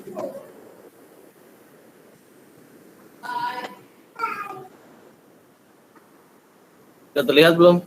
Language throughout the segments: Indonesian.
Sudah terlihat belum?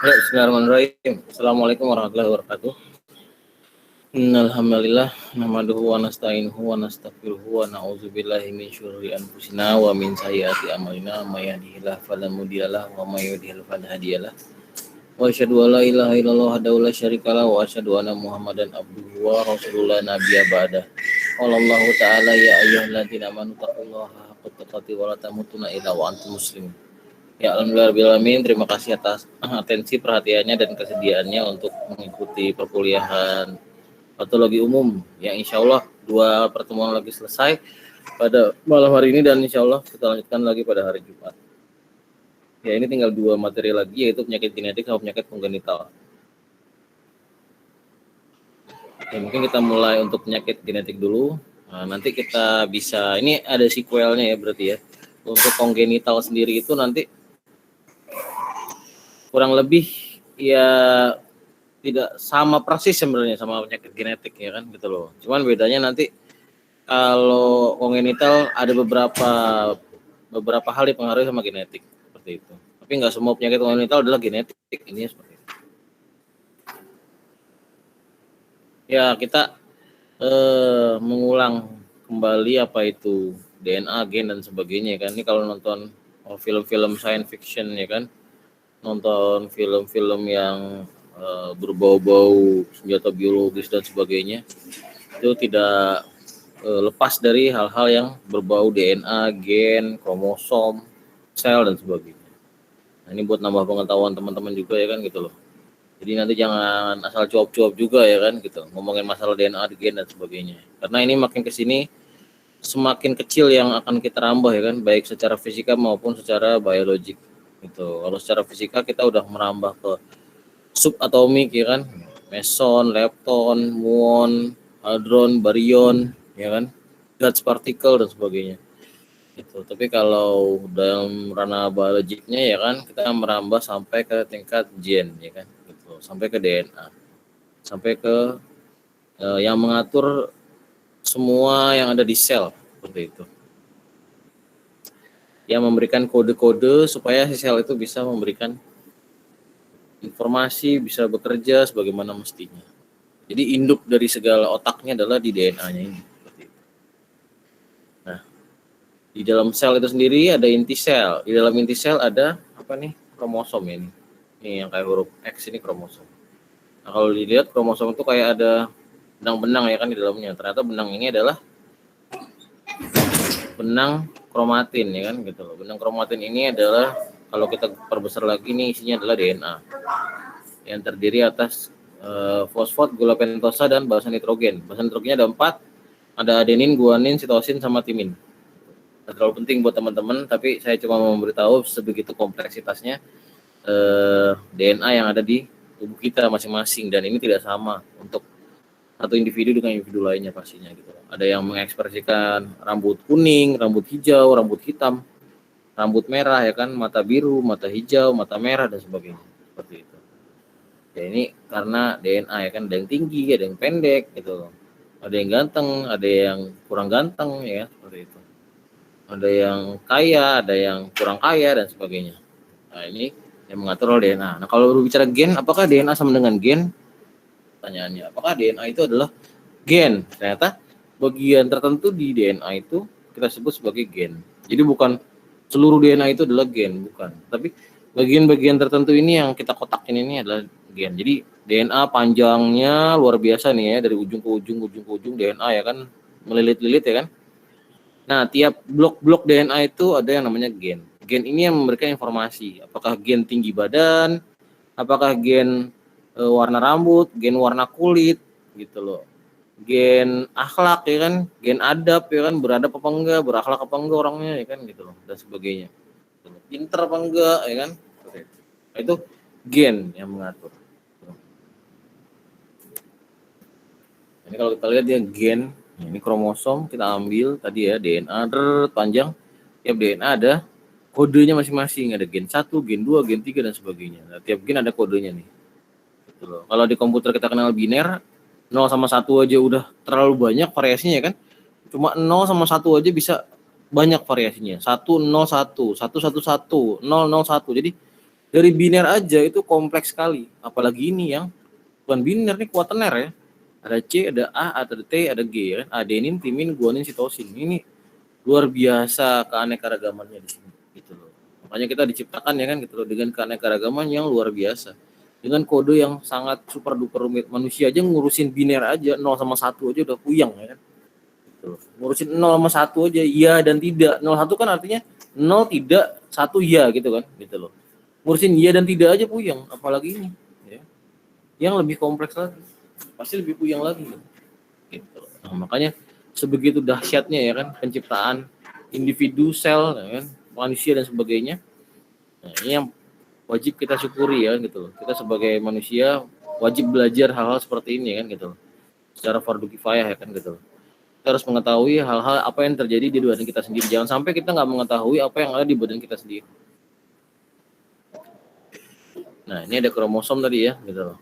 Ya, bismillahirrahmanirrahim. Assalamualaikum warahmatullahi wabarakatuh. Innalhamdalillah nahmaduhu wa nasta'inuhu wa nastaghfiruhu wa na'udzubillahi min syururi anfusina wa min sayyiati a'malina may yahdihillahu fala mudhillalah wa may yudhlil fala hadiyalah. Wa asyhadu an la ilaha illallah wahdahu la syarikalah wa asyhadu anna Muhammadan abduhu wa rasulullah nabiyya ba'da. Wallahu ta'ala ya ayyuhalladzina amanu taqullaha haqqa tuqatih wa la tamutunna illa wa antum muslimun. Ya alhamdulillah, terima kasih atas atensi perhatiannya dan kesediaannya untuk mengikuti perkuliahan patologi umum yang insya Allah 2 pertemuan lagi selesai pada malam hari ini dan insya Allah kita lanjutkan lagi pada hari Jumat. Ya ini tinggal 2 materi lagi yaitu penyakit genetik sama penyakit kongenital. Ya, mungkin kita mulai untuk penyakit genetik dulu. Nah, nanti kita bisa, ini ada sequelnya ya berarti ya. Untuk kongenital sendiri itu nanti kurang lebih ya tidak sama persis sebenarnya sama penyakit genetik ya kan gitu loh. Cuman bedanya nanti kalau kongenital ada beberapa hal dipengaruhi sama genetik seperti itu. Tapi nggak semua penyakit kongenital adalah genetik, ini seperti itu. Ya kita mengulang kembali apa itu DNA, gen dan sebagainya kan. Ini kalau nonton film-film science fiction ya kan, nonton film-film yang berbau-bau senjata biologis dan sebagainya, itu tidak lepas dari hal-hal yang berbau DNA, gen, kromosom, sel dan sebagainya. Nah, ini buat nambah pengetahuan teman-teman juga ya kan gitu loh. Jadi nanti jangan asal cuap-cuap juga ya kan gitu, ngomongin masalah DNA, gen dan sebagainya. Karena ini makin kesini semakin kecil yang akan kita rambah ya kan, baik secara fisika maupun secara biologik gitu. Kalau secara fisika kita udah merambah ke subatomik ya kan, meson, lepton, muon, hadron, baryon ya kan, gas partikel dan sebagainya gitu. Tapi kalau dalam ranah biologiknya ya kan, kita merambah sampai ke tingkat gen ya kan gitu, sampai ke DNA, sampai ke yang mengatur semua yang ada di sel seperti itu, yang memberikan kode-kode supaya si sel itu bisa memberikan informasi, bisa bekerja sebagaimana mestinya. Jadi induk dari segala otaknya adalah di DNA-nya ini. Nah, di dalam sel itu sendiri ada inti sel. Di dalam inti sel ada apa nih? Kromosom ini. Ini yang kayak huruf X ini kromosom. Nah, kalau dilihat kromosom itu kayak ada benang-benang ya kan di dalamnya. Ternyata benang ini adalah benang kromatin ya kan gitu loh. Benang kromatin ini adalah kalau kita perbesar lagi nih isinya adalah DNA yang terdiri atas fosfat, gula pentosa dan basa nitrogen. Basa nitrogennya ada 4, ada adenin, guanin, sitosin sama timin. Tidak terlalu penting buat teman-teman, tapi saya cuma mau memberitahu sebegitu kompleksitasnya DNA yang ada di tubuh kita masing-masing, dan ini tidak sama untuk satu individu dengan individu lainnya pastinya gitu. Ada yang mengekspresikan rambut kuning, rambut hijau, rambut hitam, rambut merah ya kan, mata biru, mata hijau, mata merah dan sebagainya seperti itu. Ya ini karena DNA ya kan, ada yang tinggi, ada yang pendek gitu, ada yang ganteng, ada yang kurang ganteng ya seperti itu, ada yang kaya, ada yang kurang kaya dan sebagainya. Nah ini yang mengatur oleh DNA. Nah kalau berbicara gen, apakah DNA sama dengan gen? Pertanyaannya, apakah DNA itu adalah gen? Ternyata bagian tertentu di DNA itu kita sebut sebagai gen. Jadi bukan seluruh DNA itu adalah gen, bukan. Tapi bagian-bagian tertentu ini yang kita kotakin ini adalah gen. Jadi DNA panjangnya luar biasa nih ya, dari ujung ke ujung DNA ya kan, melilit-lilit ya kan. Nah, tiap blok-blok DNA itu ada yang namanya gen. Gen ini yang memberikan informasi, apakah gen tinggi badan, apakah gen warna rambut, gen warna kulit, gitu loh. Gen akhlak ya kan, gen adab ya kan, beradab apa enggak, berakhlak apa enggak orangnya ya kan gitu loh, dan sebagainya. Pinter apa enggak ya kan. Nah, itu gen yang mengatur. Ini kalau kita lihat dia gen, ini kromosom kita ambil tadi ya, DNA panjang, tiap DNA ada kodenya masing-masing, ada gen 1, gen 2, gen 3 dan sebagainya. Nah, tiap gen ada kodenya nih. Gitu loh. Kalau di komputer kita kenal biner, 0 sama 1 aja udah terlalu banyak variasinya kan. Cuma 0 sama 1 aja bisa banyak variasinya. 1 0 1, 1 1 1, 0 0 1. Jadi dari biner aja itu kompleks sekali. Apalagi ini yang bukan biner nih, kuaterner ya. Ada C, ada A, ada T, ada G ya. Adenin, timin, guanin, sitosin. Ini luar biasa keanekaragamannya di sini gitu loh. Makanya kita diciptakan ya kan gitu loh dengan keanekaragaman yang luar biasa. Dengan kode yang sangat super duper rumit. Manusia aja ngurusin biner aja 0 sama 1 aja udah puyeng ya kan. Gitu loh. Ngurusin 0 sama 1 aja iya dan tidak. 0 1 kan artinya 0 tidak, 1 iya gitu kan gitu loh. Ngurusin iya dan tidak aja puyeng, apalagi ini ya. Yang lebih kompleks lagi. Pasti lebih puyeng lagi gitu. Nah, makanya sebegitu dahsyatnya ya kan penciptaan individu, sel ya kan, manusia dan sebagainya. Nah, ini yang wajib kita syukuri ya gitu loh. Kita sebagai manusia wajib belajar hal-hal seperti ini kan gitu loh. Secara fardu kifayah ya kan gitu loh. Kita harus mengetahui hal-hal apa yang terjadi di badan kita sendiri. Jangan sampai kita nggak mengetahui apa yang ada di badan kita sendiri. Nah, ini ada kromosom tadi ya gitu loh.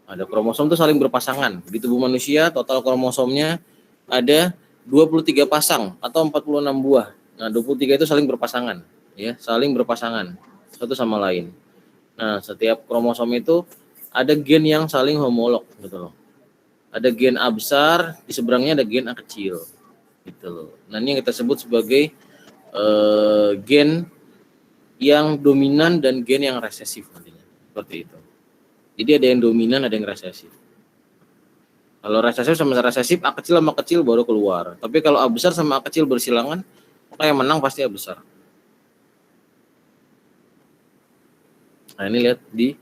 Ada kromosom itu saling berpasangan. Di tubuh manusia total kromosomnya ada 23 pasang atau 46 buah. Nah, 23 itu saling berpasangan ya, saling berpasangan satu sama lain. Nah, setiap kromosom itu ada gen yang saling homolog gitu loh. Ada gen A besar, di seberangnya ada gen A kecil gitu loh. Nah, ini yang kita sebut sebagai gen yang dominan dan gen yang resesif nantinya. Seperti itu. Jadi ada yang dominan, ada yang resesif. Kalau resesif sama resesif, A kecil sama kecil baru keluar. Tapi kalau A besar sama A kecil bersilangan, maka yang menang pasti A besar. Nah, ini lihat di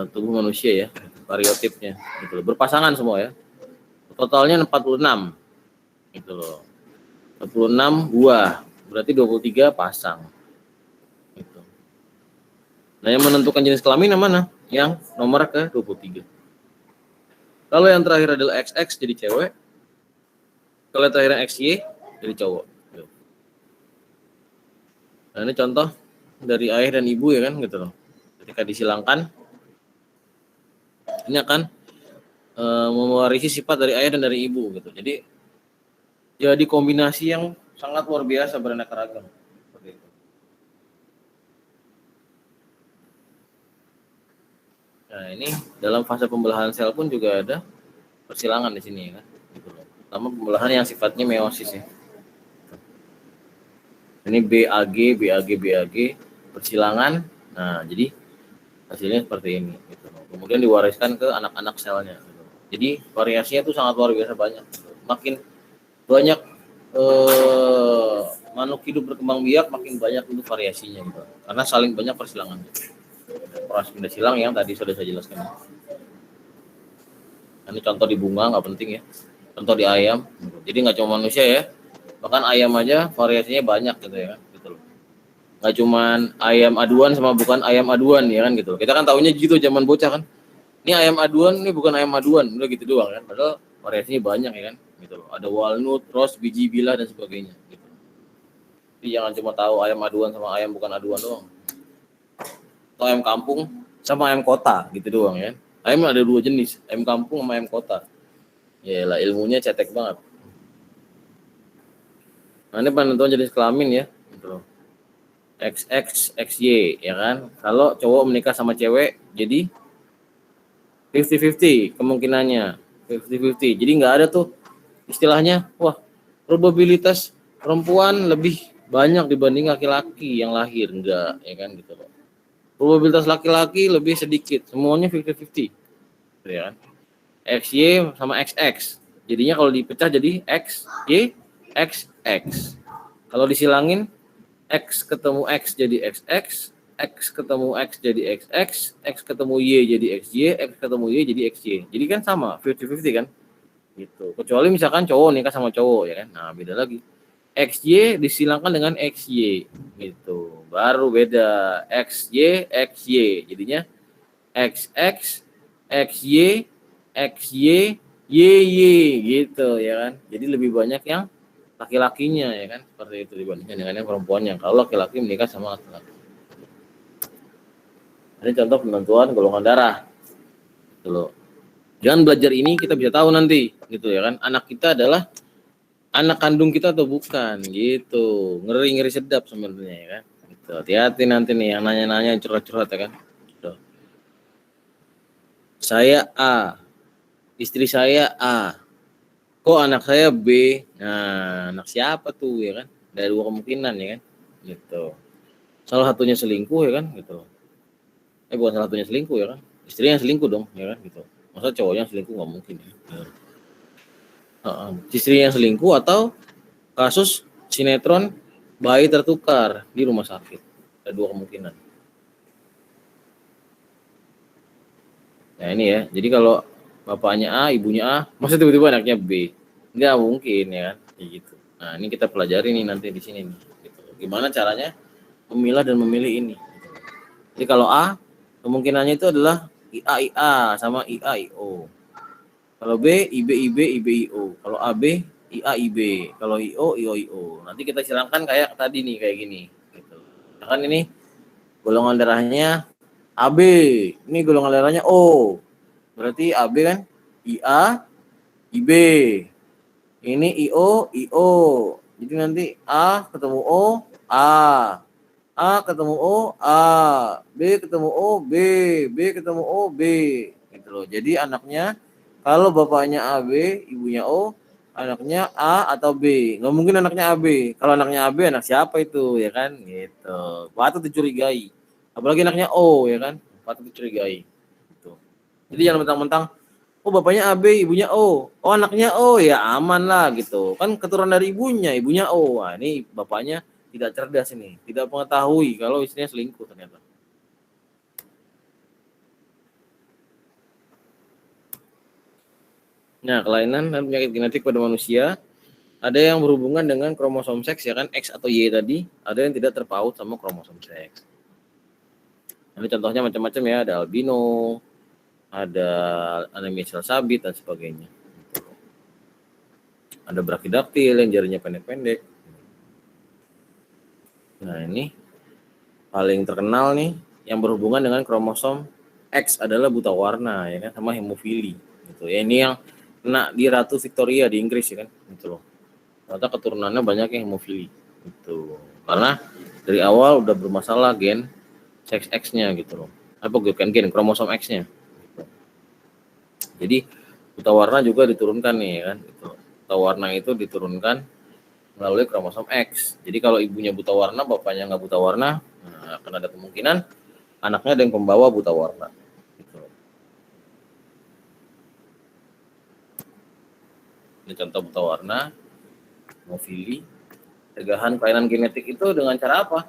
tubuh manusia ya, variotipnya gitu loh. Berpasangan semua ya. Totalnya 46. Gitu loh. 46 buah, berarti 23 pasang. Gitu. Nah, yang menentukan jenis kelamin yang mana? Yang nomor ke 23. Kalau yang terakhir adalah XX jadi cewek. Kalau yang terakhir XY jadi cowok. Nah, ini contoh dari ayah dan ibu ya kan gitu loh. Ketika disilangkan, ini akan mewarisi sifat dari ayah dan dari ibu gitu. Jadi kombinasi yang sangat luar biasa beraneka ragam. Seperti itu. Nah, ini dalam fase pembelahan sel pun juga ada persilangan di sini ya kan. Gitu loh. Pertama pembelahan yang sifatnya meiosis ya. Ini BAG persilangan. Nah, jadi hasilnya seperti ini gitu. Kemudian diwariskan ke anak-anak selnya gitu. Jadi variasinya itu sangat luar biasa banyak gitu. Makin banyak makhluk hidup berkembang biak, makin banyak itu variasinya gitu. Karena saling banyak persilangan. Proses pindah silang yang tadi sudah saya jelaskan. Ini contoh di bunga nggak penting ya. Contoh di ayam. Jadi nggak cuma manusia ya. Bahkan ayam aja variasinya banyak gitu ya. Gitu loh. Nggak cuman ayam aduan sama bukan ayam aduan ya kan gitu. Kita kan taunya gitu zaman bocah kan. Ini ayam aduan, ini bukan ayam aduan, udah gitu doang kan. Padahal variasinya banyak ya kan, gitu loh. Ada walnut, roast, biji bilah dan sebagainya. Gitu. Jadi jangan cuma tahu ayam aduan sama ayam bukan aduan doang. Atau ayam kampung sama ayam kota, gitu doang ya. Ayam ada 2 jenis, ayam kampung sama ayam kota. Yalah ilmunya cetek banget. Nah, ini penentuan jenis kelamin ya, gitu loh. XX, XY ya kan. Kalau cowok menikah sama cewek, jadi 50-50 kemungkinannya. 50-50. Jadi nggak ada tuh istilahnya, wah probabilitas perempuan lebih banyak dibanding laki-laki yang lahir. Enggak, ya kan gitu loh. Probabilitas laki-laki lebih sedikit. Semuanya 50-50. Ya kan? XY sama XX. Jadinya kalau dipecah jadi X, Y, X, X. Kalau disilangin X ketemu X jadi XX, X ketemu X jadi XX, X ketemu Y jadi XY, X ketemu Y jadi XY. Jadi kan sama, 50-50 kan? Gitu. Kecuali misalkan cowok nikah sama cowok ya kan. Nah, beda lagi. XY disilangkan dengan XY gitu. Baru beda XY, XY. Jadinya XX, XY, XY, YY gitu ya kan. Jadi lebih banyak yang laki-lakinya ya kan, seperti itu dibandingkan dengan yang perempuannya. Kalau laki-laki menikah sama laki-laki. Ini contoh penentuan golongan darah. Gitu loh. Jangan belajar ini kita bisa tahu nanti gitu ya kan. Anak kita adalah anak kandung kita atau bukan gitu. Ngeri-ngeri sedap sebenarnya ya kan. Gitu. Hati-hati nanti nih yang nanya-nanya curhat-curhat ya kan. Gitu. Saya A, istri saya A. Kok anak saya B? Nah, anak siapa tuh ya kan? Ada dua kemungkinan ya kan. Gitu. Salah satunya selingkuh ya kan gitu. Bukan salah satunya selingkuh ya kan. Istrinya yang selingkuh dong ya kan gitu. Masa cowoknya selingkuh nggak mungkin ya. Istrinya yang selingkuh atau kasus sinetron bayi tertukar di rumah sakit. Ada dua kemungkinan. Nah ini ya, jadi kalau bapaknya A, ibunya A, masa tiba-tiba anaknya B? Nggak mungkin ya kan, kayak gitu. Nah ini kita pelajari nih nanti di sini nih. Gitu. Gimana caranya memilah dan memilih ini. Gitu. Jadi kalau A, kemungkinannya itu adalah IA sama IO. Kalau B, IB. Kalau AB, IB. Kalau IO. Nanti kita silangkan kayak tadi nih, kayak gini. Gitu. Kan ini golongan darahnya AB, ini golongan darahnya O. Berarti AB kan IA, IB. Ini IO. Jadi nanti A ketemu O, A. A ketemu O, A. B ketemu O, B ketemu O, B. Gitu loh. Jadi anaknya kalau bapaknya AB, ibunya O, anaknya A atau B. Nggak mungkin anaknya AB. Kalau anaknya AB, anak siapa itu ya kan? Gitu. Patut dicurigai. Apalagi anaknya O ya kan? Patut dicurigai. Gitu. Jadi jangan mentang-mentang oh bapaknya AB, ibunya O. Oh anaknya O ya aman lah gitu. Kan keturunan dari ibunya O. Wah, ini bapaknya tidak cerdas ini, tidak mengetahui kalau istrinya selingkuh ternyata. Nah, kelainan dan penyakit genetik pada manusia ada yang berhubungan dengan kromosom seks ya kan, X atau Y tadi, ada yang tidak terpaut sama kromosom seks. Ini contohnya macam-macam ya, ada albino, ada anemia sel sabit dan sebagainya. Ada brachydactyl yang jarinya pendek-pendek. Nah, ini paling terkenal nih yang berhubungan dengan kromosom X adalah buta warna ya kan, sama hemofili gitu. Ya ini yang kena di Ratu Victoria di Inggris ya kan gitu loh. Ternyata keturunannya banyak yang hemofili gitu. Karena dari awal udah bermasalah gen seks X-nya gitu loh. Apa bukan gen kromosom X-nya. Gitu. Jadi buta warna juga diturunkan nih ya kan gitu. Buta warna itu diturunkan melalui kromosom X. Jadi kalau ibunya buta warna, bapaknya nggak buta warna, nah, akan ada kemungkinan anaknya ada yang pembawa buta warna. Gitu. Ini contoh buta warna, hemofili. Pencegahan kelainan genetik itu dengan cara apa?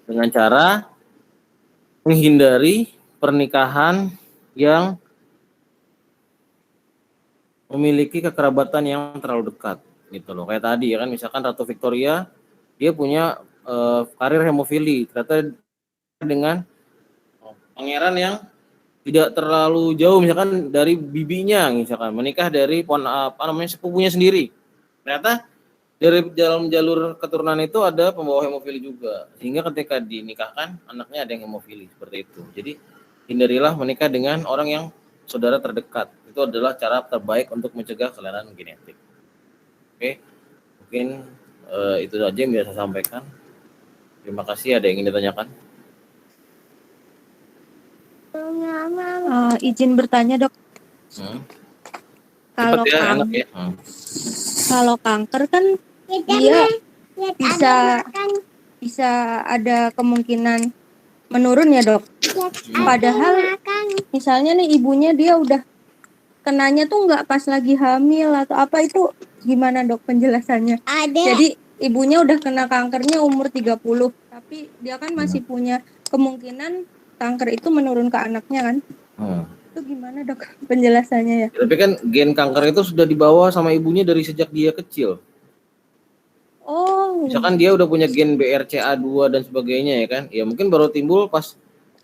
Dengan cara menghindari pernikahan yang memiliki kekerabatan yang terlalu dekat gitu loh. Kayak tadi ya kan, misalkan Ratu Victoria dia punya karir hemofili, ternyata dengan pangeran yang tidak terlalu jauh, misalkan dari bibinya, misalkan menikah dari sepupunya sendiri. Ternyata dari dalam jalur keturunan itu ada pembawa hemofili juga, sehingga ketika dinikahkan anaknya ada yang hemofili seperti itu. Jadi hindarilah menikah dengan orang yang saudara terdekat. Itu adalah cara terbaik untuk mencegah kelainan genetik. Oke, mungkin itu saja yang bisa saya sampaikan. Terima kasih. Ada yang ingin ditanyakan? Izin bertanya dok. Kalau ya, enak ya. Kalau kanker kan dia bisa ada kemungkinan menurun ya dok. Padahal misalnya nih ibunya dia udah kenanya tuh nggak pas lagi hamil atau apa, itu gimana dok penjelasannya? Jadi ibunya udah kena kankernya umur 30, tapi dia kan masih punya kemungkinan kanker itu menurun ke anaknya kan? Itu gimana dok penjelasannya ya? Tapi kan gen kanker itu sudah dibawa sama ibunya dari sejak dia kecil. Oh. Misalkan dia udah punya gen BRCA2 dan sebagainya ya kan, ya mungkin baru timbul pas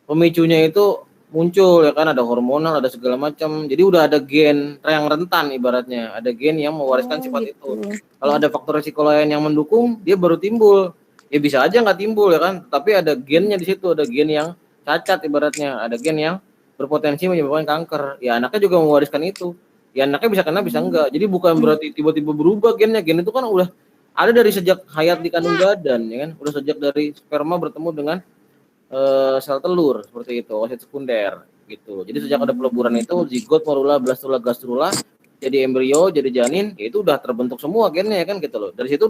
pemicunya itu muncul ya kan, ada hormonal, ada segala macam. Jadi udah ada gen yang rentan ibaratnya, ada gen yang mewariskan sifat gitu. itu. Kalau ada faktor resiko lain yang mendukung, dia baru timbul. Ya bisa aja nggak timbul ya kan, tapi ada gennya di situ, ada gen yang cacat ibaratnya, ada gen yang berpotensi menyebabkan kanker. Ya anaknya juga mewariskan itu. Ya anaknya bisa kena bisa enggak. Jadi bukan berarti tiba-tiba berubah gennya. Gen itu kan udah ada dari sejak hayat di kandung badan ya kan, udah sejak dari sperma bertemu dengan sel telur seperti itu, oosit sekunder gitu. Jadi sejak ada peleburan itu zigot, morula, blastula, gastrula, jadi embrio, jadi janin, ya itu udah terbentuk semua gennya ya kan gitu loh. Dari situ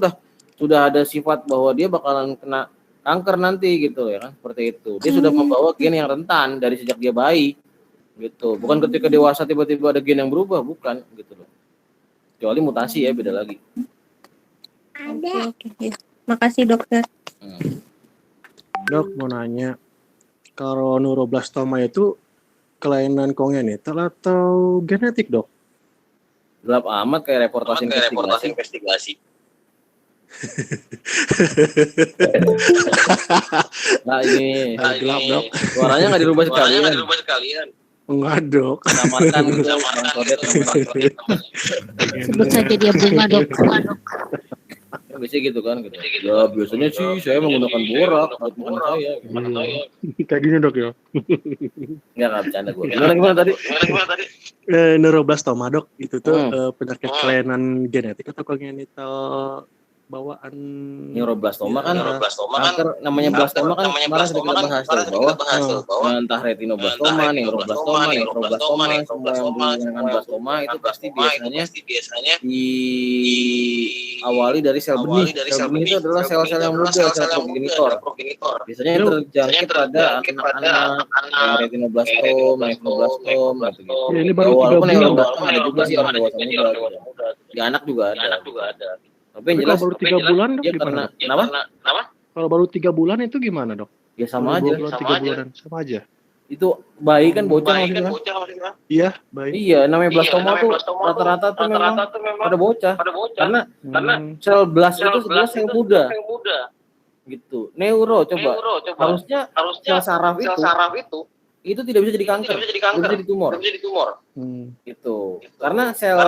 sudah ada sifat bahwa dia bakalan kena kanker nanti gitu ya kan, seperti itu. Dia sudah membawa gen yang rentan dari sejak dia bayi gitu. Bukan ketika dewasa tiba-tiba ada gen yang berubah, bukan gitu loh. Kecuali mutasi ya, beda lagi. Oke. Ya. Makasih dokter. Dok, mau nanya, kalau neuroblastoma itu kelainan kongenital atau genetik, dok? Gelap amat kayak reportasi investigasi. Nah ini gelap, dok. Suaranya nggak dirubah sekalian. Enggak, dok. Samarkan gitu, Bang Kodet namanya. Sebut saja dia bunga dok. Biasanya gitu kan gitu. Ya biasanya sih saya menggunakan borak buat makan saya. Kayak gini, dok ya. Nggak bercanda gue. Gimana tadi? Neuroblastoma, dok, itu tuh penyakit kelainan genetik atau kongenital bawaan? Neuroblastoma kan kanker, namanya blastoma kan kemarin sudah kita bahas tuh bahwa entah retinoblastoma, neuroblastoma, nefroblastoma, semua yang berhubungan dengan blastoma itu pasti biasanya diawali dari sel benih. Sel benih itu adalah sel-sel yang muda, sel progenitor. Biasanya terjangkit pada anak-anak kayak retinoblastom, nefroblastom gitu. Ya, ini baru 3 Walaupun bulan, neuroblastoma ada juga sih orang dewasa muda gitu. Di anak juga ada. Tapi yang jelas kalau baru 3 bulan, dok, dia gimana, karena kenapa? Kalau baru 3 bulan itu gimana, dok? Ya sama aja. 3 bulanan sama aja. Itu bayi kan bocah maksudnya. Iya, baik. Iya, namanya blastoma tuh rata-rata tuh memang pada bocah. Karena sel blast itu sebenarnya sel muda. Gitu. Neuro coba. Harusnya sel saraf itu tidak bisa jadi kanker, tidak bisa jadi tumor. Gitu. Karena sel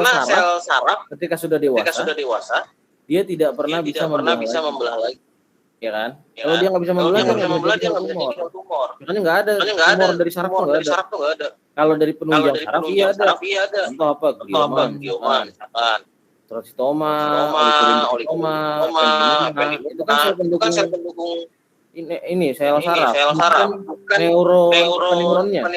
saraf ketika sudah dewasa dia tidak pernah bisa membelah lagi. Ya kan? Kalau dia nggak bisa membelah, dia nggak bisa jadi tumor. Makanya nggak ada tumor dari saraf tuh nggak ada. Kalau dari penunjang saraf iya ada. Contoh apa? Glioman, troksitoma, olikurindiktoma, appendinoma, itu kan sel pendukung ini sel saraf, bukan neuronnya,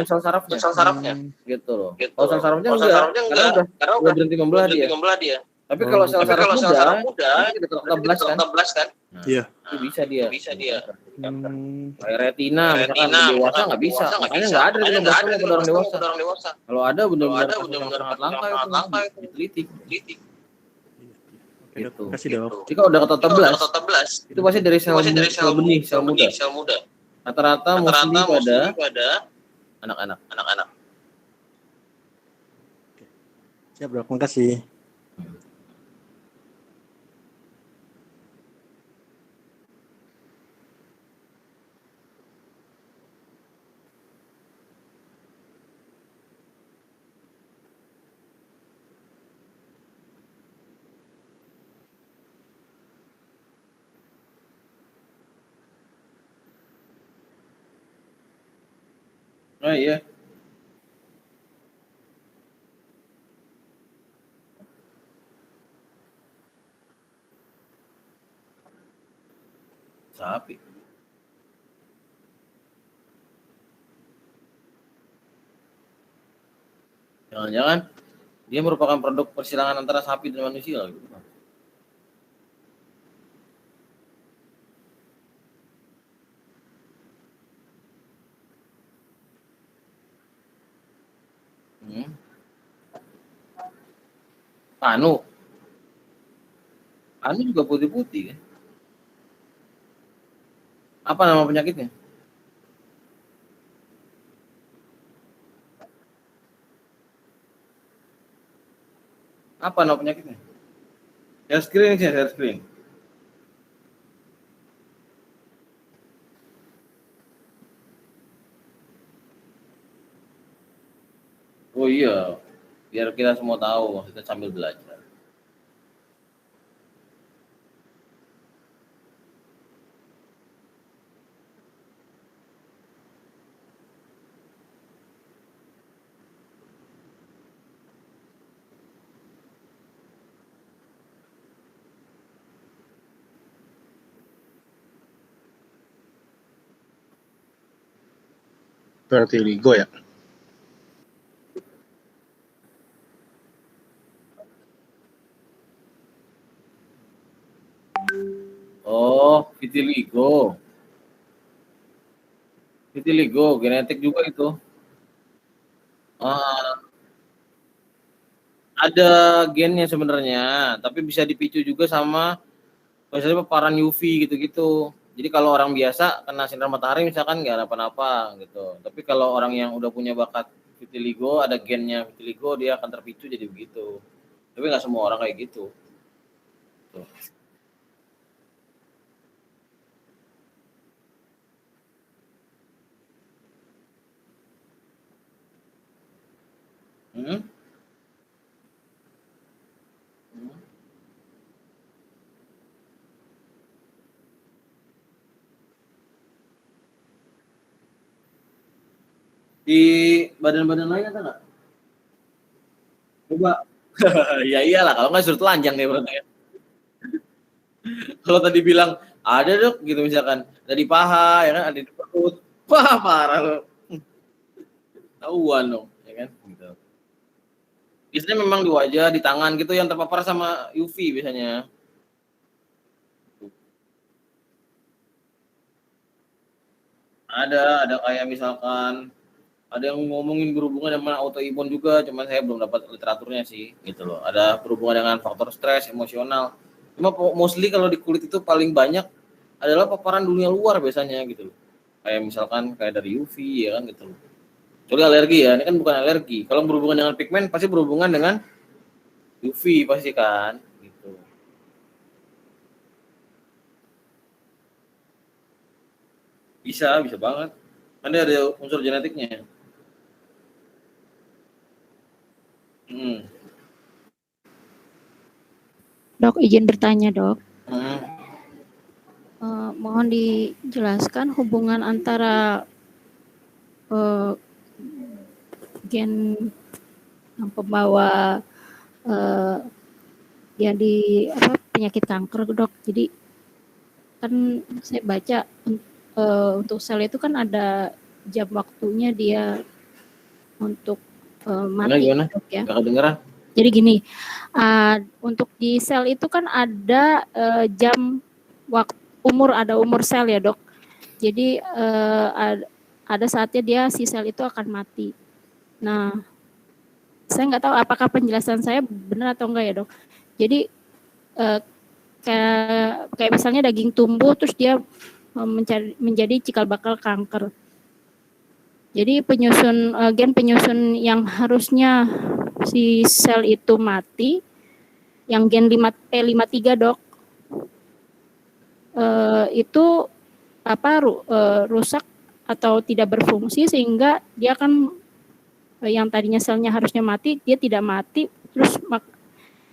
sel sarafnya, gitu loh. Kalau sel sarafnya enggak, karena udah berhenti membelah dia. Tapi kalau sel saraf muda, itu kita belas kan? Iya. Itu bisa dia. Kayak retina, misalkan dewasa nggak bisa, makanya nggak ada retinoblastoma pada orang dewasa. Kalau ada benar-benar sangat langka itu, diteliti. Gitu. Jadi kalau udah ketetebelas, itu pasti dari sel benih, sel muda. Rata-rata mostly pada anak-anak. Siap, dok. Makasih. Oh iya. Sapi. Jangan-jangan dia merupakan produk persilangan antara sapi dan manusia gitu. Anu juga putih-putih kan. Apa nama penyakitnya? Apa nama penyakitnya? Share screen sih, share screen. Oh iya, biar kita semua tahu, maksudnya sambil belajar. Vertigo ya. Oh, vitiligo. Vitiligo, genetik juga itu. Ada gennya sebenarnya, tapi bisa dipicu juga sama misalnya paparan UV gitu-gitu. Jadi kalau orang biasa kena sinar matahari misalkan nggak apa-apa gitu. Tapi kalau orang yang udah punya bakat vitiligo, ada gennya vitiligo, dia akan terpicu jadi begitu. Tapi nggak semua orang kayak gitu. Tuh. Hmm? Di badan-badan lain ada nggak? Coba. Ya iyalah, kalau nggak suruh telanjang deh berarti ya. Kalau tadi bilang ada dok gitu misalkan, ada di paha ya kan, ada di perut. Wah parah lo. Tahuan dong, ya kan? Gitu. Biasanya memang di wajah, di tangan gitu yang terpapar sama UV biasanya. Ada kayak misalkan ada yang ngomongin berhubungan dengan autoimun juga, cuman saya belum dapat literaturnya sih, gitu loh. Ada berhubungan dengan faktor stres, emosional. Cuma mostly kalau di kulit itu paling banyak adalah paparan dunia luar biasanya gitu loh. Kayak misalkan kayak dari UV ya kan gitu loh. Kecuali alergi ya, ini kan bukan alergi. Kalau berhubungan dengan pigmen pasti berhubungan dengan UV pasti kan, gitu. Bisa banget. Kan dia ada unsur genetiknya. Hmm. Dok, izin bertanya dok. Hmm. Mohon dijelaskan hubungan antara gen yang pembawa jadi penyakit kanker dok. Jadi kan saya baca untuk sel itu kan ada jam waktunya dia untuk mati Gimana? dok ya. Gak kedengeran? Jadi gini, untuk di sel itu kan ada jam waktu ada umur sel ya dok. Jadi ada saatnya dia si sel itu akan mati. Nah, saya nggak tahu apakah penjelasan saya benar atau enggak ya dok. Jadi kayak misalnya daging tumbuh terus dia menjadi cikal bakal kanker. Jadi gen penyusun yang harusnya si sel itu mati, yang gen P53 dok, itu rusak atau tidak berfungsi sehingga dia akan yang tadinya selnya harusnya mati dia tidak mati, terus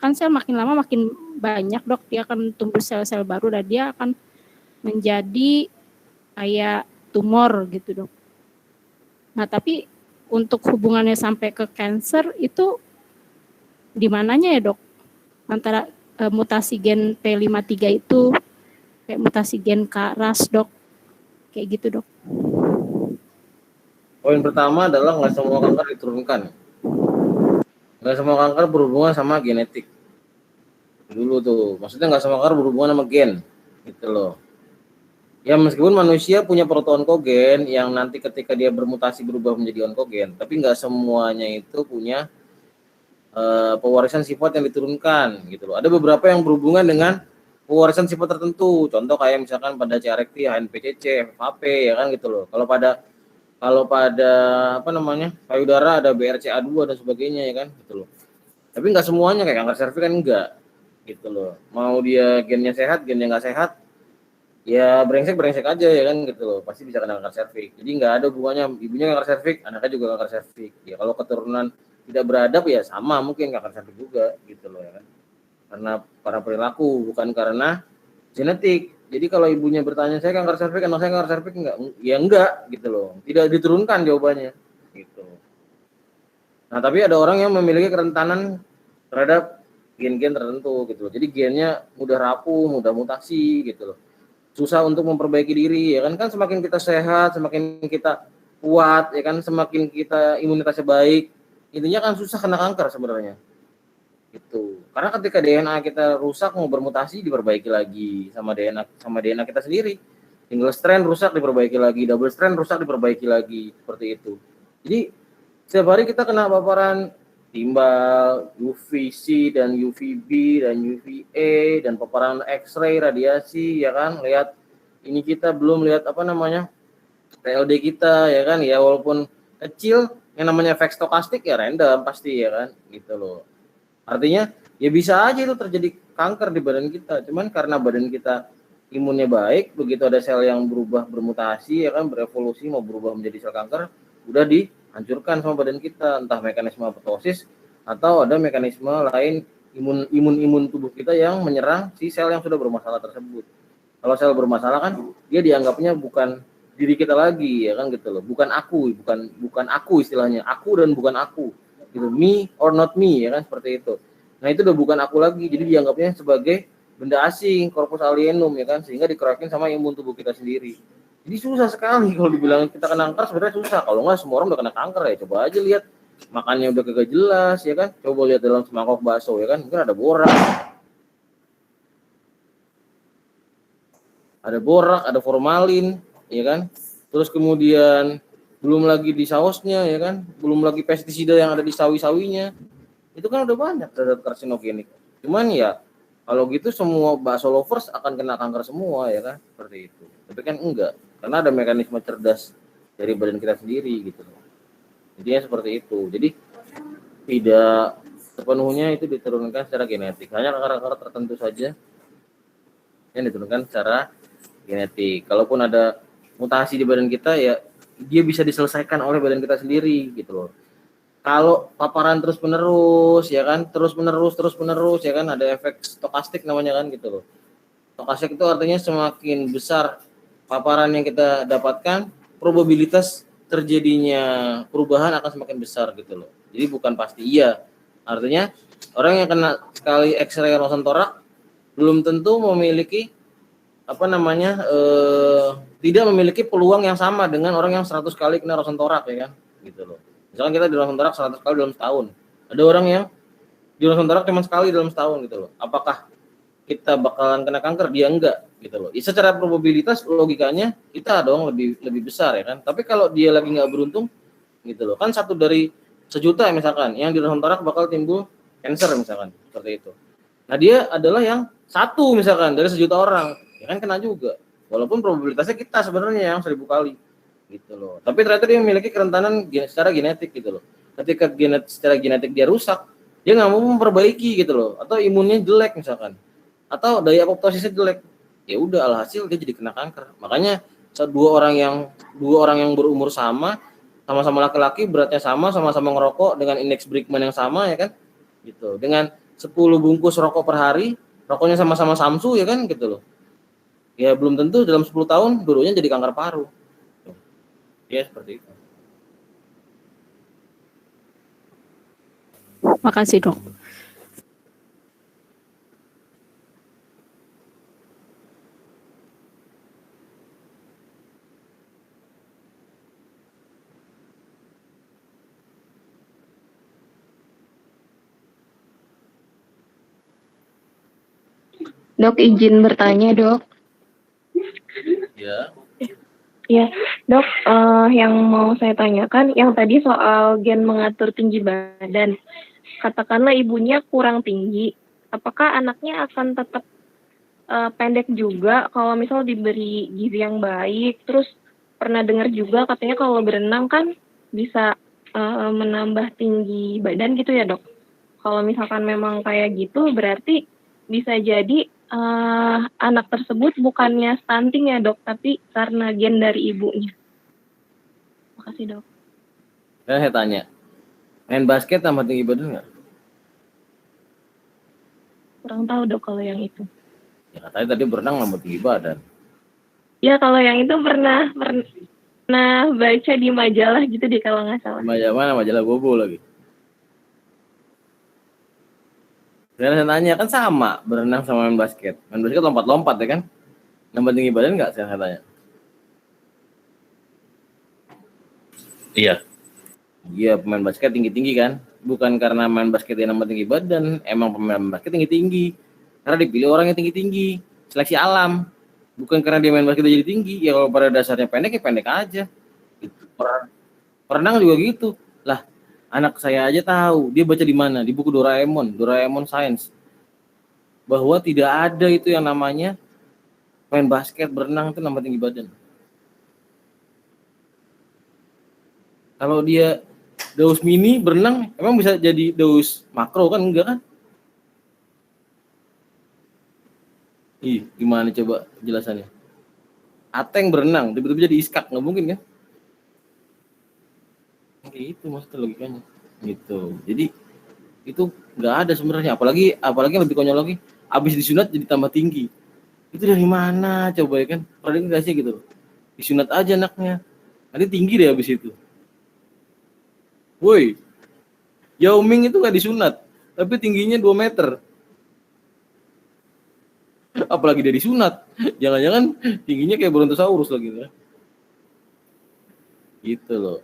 kan sel makin lama makin banyak dok, dia akan tumbuh sel-sel baru dan dia akan menjadi kayak tumor gitu dok. Nah tapi untuk hubungannya sampai ke cancer itu di mananya ya dok? Antara mutasi gen P53 itu kayak mutasi gen KRAS dok, kayak gitu dok. Poin pertama adalah nggak semua kanker diturunkan. Nggak semua kanker berhubungan sama genetik. Dulu tuh, maksudnya nggak semua kanker berhubungan sama gen, gitu loh. Ya meskipun manusia punya proto-onkogen yang nanti ketika dia bermutasi berubah menjadi onkogen, tapi nggak semuanya itu punya pewarisan sifat yang diturunkan gitu loh. Ada beberapa yang berhubungan dengan pewarisan sifat tertentu. Contoh kayak misalkan pada CRT, HNPCC, FHP ya kan gitu loh. Kalau pada apa namanya? Payudara ada BRCA2 dan sebagainya ya kan gitu loh. Tapi nggak semuanya kayak kanker serviks kan enggak gitu loh. Mau dia gennya sehat, gennya nggak sehat, ya brengsek aja ya kan gitu loh. Pasti bisa kena kanker serviks. Jadi nggak ada hubungannya ibunya kanker serviks, anaknya juga kanker serviks. Ya kalau keturunan tidak beradab ya sama mungkin kanker serviks juga gitu loh ya kan. Karena para perilaku bukan karena genetik. Jadi kalau ibunya bertanya saya kanker serviks, anak saya kanker serviks enggak? Ya enggak gitu loh. Tidak diturunkan jawabannya gitu. Nah, tapi ada orang yang memiliki kerentanan terhadap gen-gen tertentu gitu loh. Jadi gennya mudah rapuh, mudah mutasi gitu loh. Susah untuk memperbaiki diri ya kan, semakin kita sehat, semakin kita kuat ya kan, semakin kita imunitasnya baik, intinya kan susah kena kanker sebenarnya. Gitu. Karena ketika DNA kita rusak mau bermutasi diperbaiki lagi sama DNA kita sendiri. Single strand rusak diperbaiki lagi, double strand rusak diperbaiki lagi, seperti itu. Jadi setiap hari kita kena paparan timbal, UVC dan UVB dan UVA dan paparan X-ray, radiasi ya kan. Lihat ini kita belum lihat apa namanya PLD kita ya kan, ya walaupun kecil yang namanya efek stokastik ya random pasti ya kan gitu loh. Artinya ya bisa aja itu terjadi kanker di badan kita, cuman karena badan kita imunnya baik, begitu ada sel yang berubah bermutasi ya kan, berevolusi mau berubah menjadi sel kanker, udah dihancurkan sama badan kita, entah mekanisme apoptosis atau ada mekanisme lain imun tubuh kita yang menyerang si sel yang sudah bermasalah tersebut. Kalau sel bermasalah kan dia dianggapnya bukan diri kita lagi ya kan gitu loh, bukan aku istilahnya, aku dan bukan aku gitu, me or not me ya kan, seperti itu. Nah itu udah bukan aku lagi, jadi dianggapnya sebagai benda asing, corpus alienum ya kan, sehingga dikerokin sama imun tubuh kita sendiri. Jadi susah sekali kalau dibilang kita kena kanker, sebenarnya susah. Kalau nggak semua orang udah kena kanker ya, coba aja lihat makannya udah kagak jelas ya kan, coba lihat dalam semangkok bakso ya kan, mungkin ada borak, ada formalin ya kan, terus kemudian belum lagi di sausnya ya kan, belum lagi pestisida yang ada di sawi-sawinya, itu kan udah banyak terhadap karsinogenik. Cuman ya kalau gitu semua bakso lovers akan kena kanker semua ya kan, seperti itu. Tapi kan enggak, karena ada mekanisme cerdas dari badan kita sendiri gitu loh. Jadinya seperti itu. Jadi tidak sepenuhnya itu diturunkan secara genetik, hanya kanker-kanker tertentu saja yang diturunkan secara genetik. Kalaupun ada mutasi di badan kita ya dia bisa diselesaikan oleh badan kita sendiri gitu loh. Kalau paparan terus menerus ya kan, terus menerus ya kan, ada efek stokastik namanya kan gitu loh. Stokastik itu artinya semakin besar paparan yang kita dapatkan, probabilitas terjadinya perubahan akan semakin besar gitu loh. Jadi bukan pasti iya. Artinya orang yang kena sekali X-ray ronsen torak belum tentu memiliki apa namanya tidak memiliki peluang yang sama dengan orang yang 100 kali kena ronsen torak ya kan gitu loh. Misalkan kita di ronsen torak 100 kali dalam setahun, ada orang yang di ronsen torak cuma sekali dalam setahun gitu loh. Apakah kita bakalan kena kanker? Dia enggak gitu loh. Ya, secara probabilitas logikanya kita dong lebih besar ya kan. Tapi kalau dia lagi nggak beruntung gitu loh, kan 1 dari sejuta misalkan yang di ronsen torak bakal timbul cancer misalkan, seperti itu. Nah dia adalah yang 1 misalkan dari 1.000.000 orang, ya kan kena juga. Walaupun probabilitasnya kita sebenarnya yang 1000 kali gitu loh. Tapi ternyata dia memiliki kerentanan secara genetik gitu loh. Ketika secara genetik dia rusak, dia nggak mau memperbaiki gitu loh, atau imunnya jelek misalkan, atau daya apoptosisnya jelek, ya udah alhasil dia jadi kena kanker. Makanya dua orang yang berumur sama-sama laki-laki, beratnya sama-sama ngerokok dengan indeks Brickman yang sama ya kan, gitu. Dengan 10 bungkus rokok per hari, rokoknya sama-sama Samsu ya kan gitu loh. Ya belum tentu dalam 10 tahun dulunya jadi kanker paru. Ya seperti itu. Makasih dok. Dok, izin bertanya dok. Ya. Ya, dok, yang mau saya tanyakan, yang tadi soal gen mengatur tinggi badan. katakanlah ibunya kurang tinggi, apakah anaknya akan tetap pendek juga kalau misal diberi gizi yang baik? Terus pernah dengar juga katanya kalau berenang kan bisa menambah tinggi badan gitu ya, Dok? Kalau misalkan memang kayak gitu, berarti bisa jadi anak tersebut bukannya stunting ya, Dok, tapi karena gen dari ibunya. Makasih, Dok. Saya tanya, main basket tambah tinggi badan nggak? Kurang tahu, Dok, kalau yang itu. Ya katanya tadi berenang tambah tinggi badan. Ya, kalau yang itu pernah baca di majalah gitu deh kalau nggak salah. Majalah mana? Majalah Bobo lagi. Saya tanya, kan sama berenang sama main basket. Main basket lompat-lompat ya kan? Nambah tinggi badan nggak? Saya tanya. Iya. Iya, pemain basket tinggi-tinggi kan? Bukan karena main basket yang nambah tinggi badan, emang pemain basket tinggi-tinggi. Karena dipilih orang yang tinggi-tinggi, seleksi alam. Bukan karena dia main basket jadi tinggi. Ya kalau pada dasarnya pendek ya pendek aja. Gitu. Perenang juga gitu. Lah, anak saya aja tahu, dia baca di mana? Di buku Doraemon Science. Bahwa tidak ada itu yang namanya main basket, berenang itu nambah tinggi badan. Kalau dia daus mini berenang, emang bisa jadi daus makro kan? Enggak kan? Ih, gimana coba penjelasannya? Ateng berenang, tiba-tiba jadi iskak, nggak mungkin kan? Itu maksudnya logikanya. Gitu. Jadi itu nggak ada sebenarnya. Apalagi yang lebih konyol lagi, abis disunat jadi tambah tinggi. Itu dari mana coba ya kan? Pernah nggak sih gitu? Disunat aja anaknya, nanti tinggi deh abis itu. Woi, Yao Ming itu nggak disunat, tapi tingginya 2 meter. Apalagi dia disunat, jangan-jangan tingginya kayak Brontosaurus lagi ya. Gitu loh.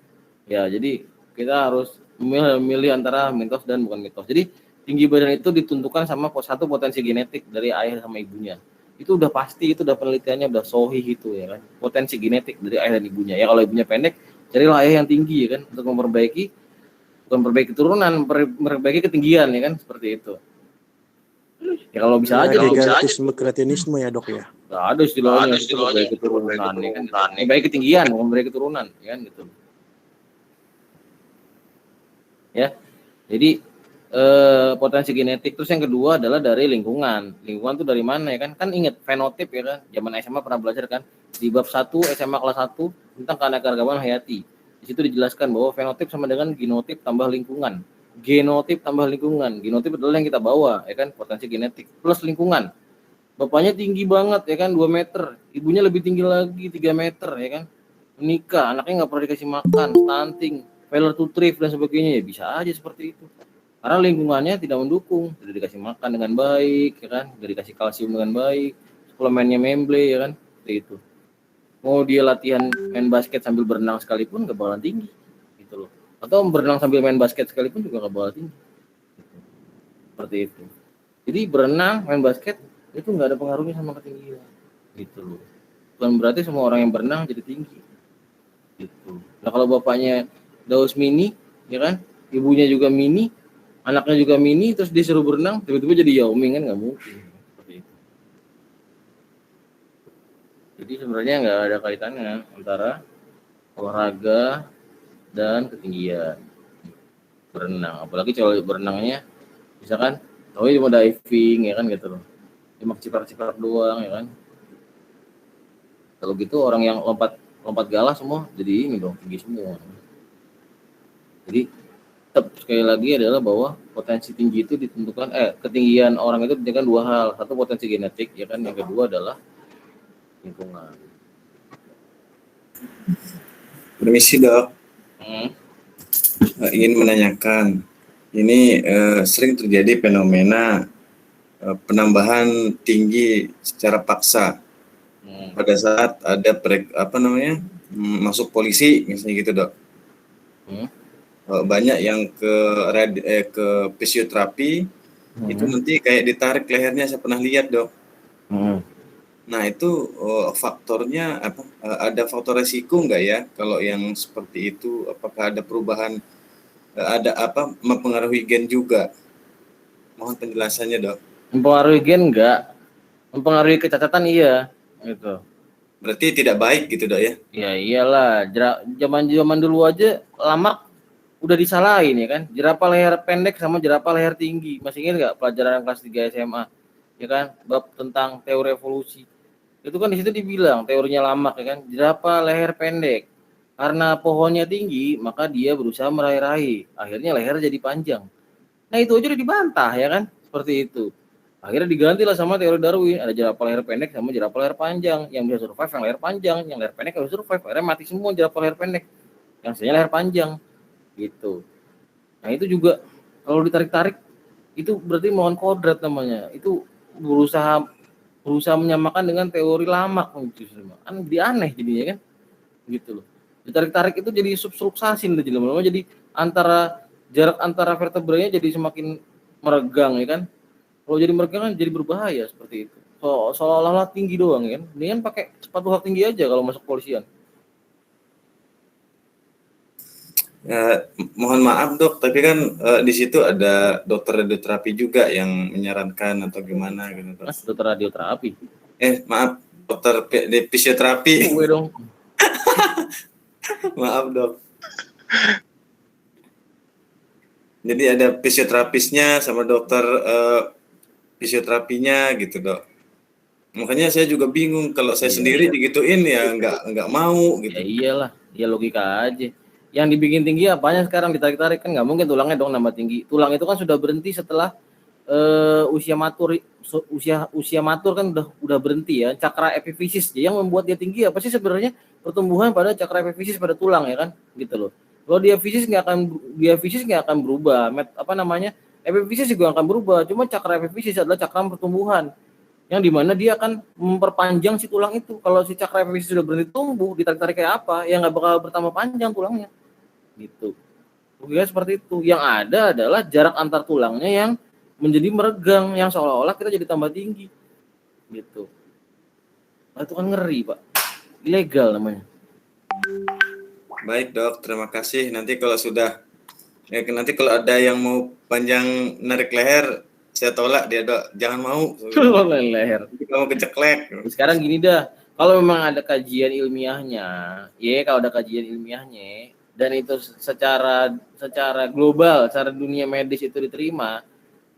Ya, jadi kita harus memilih antara mitos dan bukan mitos. Jadi tinggi badan itu ditentukan sama satu potensi genetik dari ayah sama ibunya. Itu udah pasti, itu udah penelitiannya udah sahih itu ya kan. Potensi genetik dari ayah dan ibunya. Ya kalau ibunya pendek, carilah ayah yang tinggi ya kan untuk memperbaiki turunan, memperbaiki ketinggian ya kan, seperti itu. Ya kalau bisa aja Gigantisme kreatinisme ya, Dok ya. Nggak ada istilahnya itu memperbaiki keturunan ya kan. Memperbaiki ketinggian, memperbaiki keturunan ya kan gitu. Ya. Jadi potensi genetik. Terus yang kedua adalah dari lingkungan. Lingkungan itu dari mana ya kan? Kan ingat fenotip ya kan. Zaman SMA pernah belajar kan di bab 1 SMA kelas 1 tentang keanekaragaman hayati. Di situ dijelaskan bahwa fenotip sama dengan genotip tambah lingkungan. Genotip tambah lingkungan. Genotip adalah yang kita bawa ya kan, potensi genetik plus lingkungan. Bapaknya tinggi banget ya kan 2 meter, ibunya lebih tinggi lagi 3 meter ya kan. Menikah, anaknya nggak pernah dikasih makan, stunting, failure to thrive dan sebagainya, ya bisa aja seperti itu. Karena lingkungannya tidak mendukung, tidak dikasih makan dengan baik, ya kan, tidak dikasih kalsium dengan baik, suplemennya memble, ya kan, seperti itu. Mau dia latihan main basket sambil berenang sekalipun nggak bakalan tinggi, gitu loh. Atau berenang sambil main basket sekalipun juga nggak bakalan tinggi, seperti itu. Jadi berenang, main basket itu nggak ada pengaruhnya sama ketinggian, gitu loh. Bukan berarti semua orang yang berenang jadi tinggi, gitu. Nah kalau bapaknya daus mini, ya kan, ibunya juga mini, anaknya juga mini, terus disuruh berenang, tiba-tiba jadi Yao Ming kan nggak mungkin. Seperti itu. Jadi sebenarnya nggak ada kaitannya antara olahraga dan ketinggian berenang. Apalagi kalau berenangnya, misalkan, tahu cuma diving ya kan gitu loh, cuma ciprat-ciprat doang ya kan. Kalau gitu orang yang lompat galah semua jadi ini dong, tinggi semua. Jadi tetap sekali lagi adalah bahwa potensi tinggi itu ditentukan ketinggian orang itu ditentukan 2 hal. Satu potensi genetik ya kan, yang kedua adalah lingkungan. Permisi Dok, ingin menanyakan, ini sering terjadi fenomena penambahan tinggi secara paksa pada saat ada masuk polisi misalnya gitu Dok. Banyak yang ke fisioterapi itu nanti kayak ditarik lehernya, saya pernah lihat Dok. Nah itu faktornya apa? Ada faktor resiko nggak ya kalau yang seperti itu? Apakah ada perubahan ada apa mempengaruhi gen juga? Mohon penjelasannya, Dok. Mempengaruhi gen enggak, mempengaruhi kecacatan iya, gitu. Berarti tidak baik gitu, Dok ya? Ya iyalah, zaman dulu aja lamak udah disalahin ya kan. Jerapah leher pendek sama jerapah leher tinggi. Masih ingat nggak pelajaran kelas 3 SMA? Ya kan, bab tentang teori evolusi. Itu kan di situ dibilang teorinya lamak ya kan. Jerapah leher pendek. Karena pohonnya tinggi, maka dia berusaha meraih-raih. Akhirnya leher jadi panjang. Nah, itu aja udah dibantah ya kan. Seperti itu. Akhirnya digantilah sama teori Darwin, ada jerapah leher pendek sama jerapah leher panjang. Yang bisa survive yang leher panjang, yang leher pendek yang bisa survive. Akhirnya mati semua jerapah leher pendek. Yang sisanya leher panjang. Gitu. Nah, itu juga kalau ditarik-tarik itu berarti mohon kodrat namanya. Itu berusaha menyamakan dengan teori lamak kan dia aneh jadinya kan. Gitu loh. Ditarik-tarik itu jadi substruksasin jadi lama-lama jadi jarak antara vertebranya jadi semakin meregang ya kan. Kalau jadi meregang kan jadi berbahaya seperti itu. Seolah-olah tinggi doang kan. Mendingan pakai sepatu hak tinggi aja kalau masuk polisian. Mohon maaf, Dok, tapi kan di situ ada dokter radioterapi juga yang menyarankan atau gimana gitu, Dok. Mas, dokter radioterapi. Maaf, dokter fisioterapi. Gue dong. Maaf, Dok. Jadi ada fisioterapisnya sama dokter fisioterapinya gitu, Dok. Makanya saya juga bingung kalau saya sendiri digituin ya nggak mau gitu. Ya iyalah, ya logika aja. Yang dibikin tinggi apanya sekarang ditarik-tarik kan nggak mungkin tulangnya dong nambah tinggi. Tulang itu kan sudah berhenti setelah usia matur kan udah berhenti ya. Cakra epifisis yang membuat dia tinggi apa sih sebenarnya? Pertumbuhan pada cakra epifisis pada tulang ya kan, gitu loh. Kalau diafisis nggak akan berubah. Epifisis juga akan berubah. Cuma cakra epifisis adalah cakra pertumbuhan yang dimana dia akan memperpanjang si tulang itu. Kalau si cakra epifisis sudah berhenti tumbuh, ditarik-tarik kayak apa? Ya nggak bakal bertambah panjang tulangnya. Gitu. Logikanya seperti itu. Yang ada adalah jarak antar tulangnya yang menjadi meregang, yang seolah-olah kita jadi tambah tinggi. Gitu. Nah, itu kan ngeri, Pak. Ilegal namanya. Baik, Dok, terima kasih. Nanti kalau ada yang mau panjang narik leher, saya tolak dia, Dok. Jangan mau. Leher. Nanti kamu keceklek. Sekarang gini dah, kalau memang ada kajian ilmiahnya, dan itu secara global, secara dunia medis itu diterima,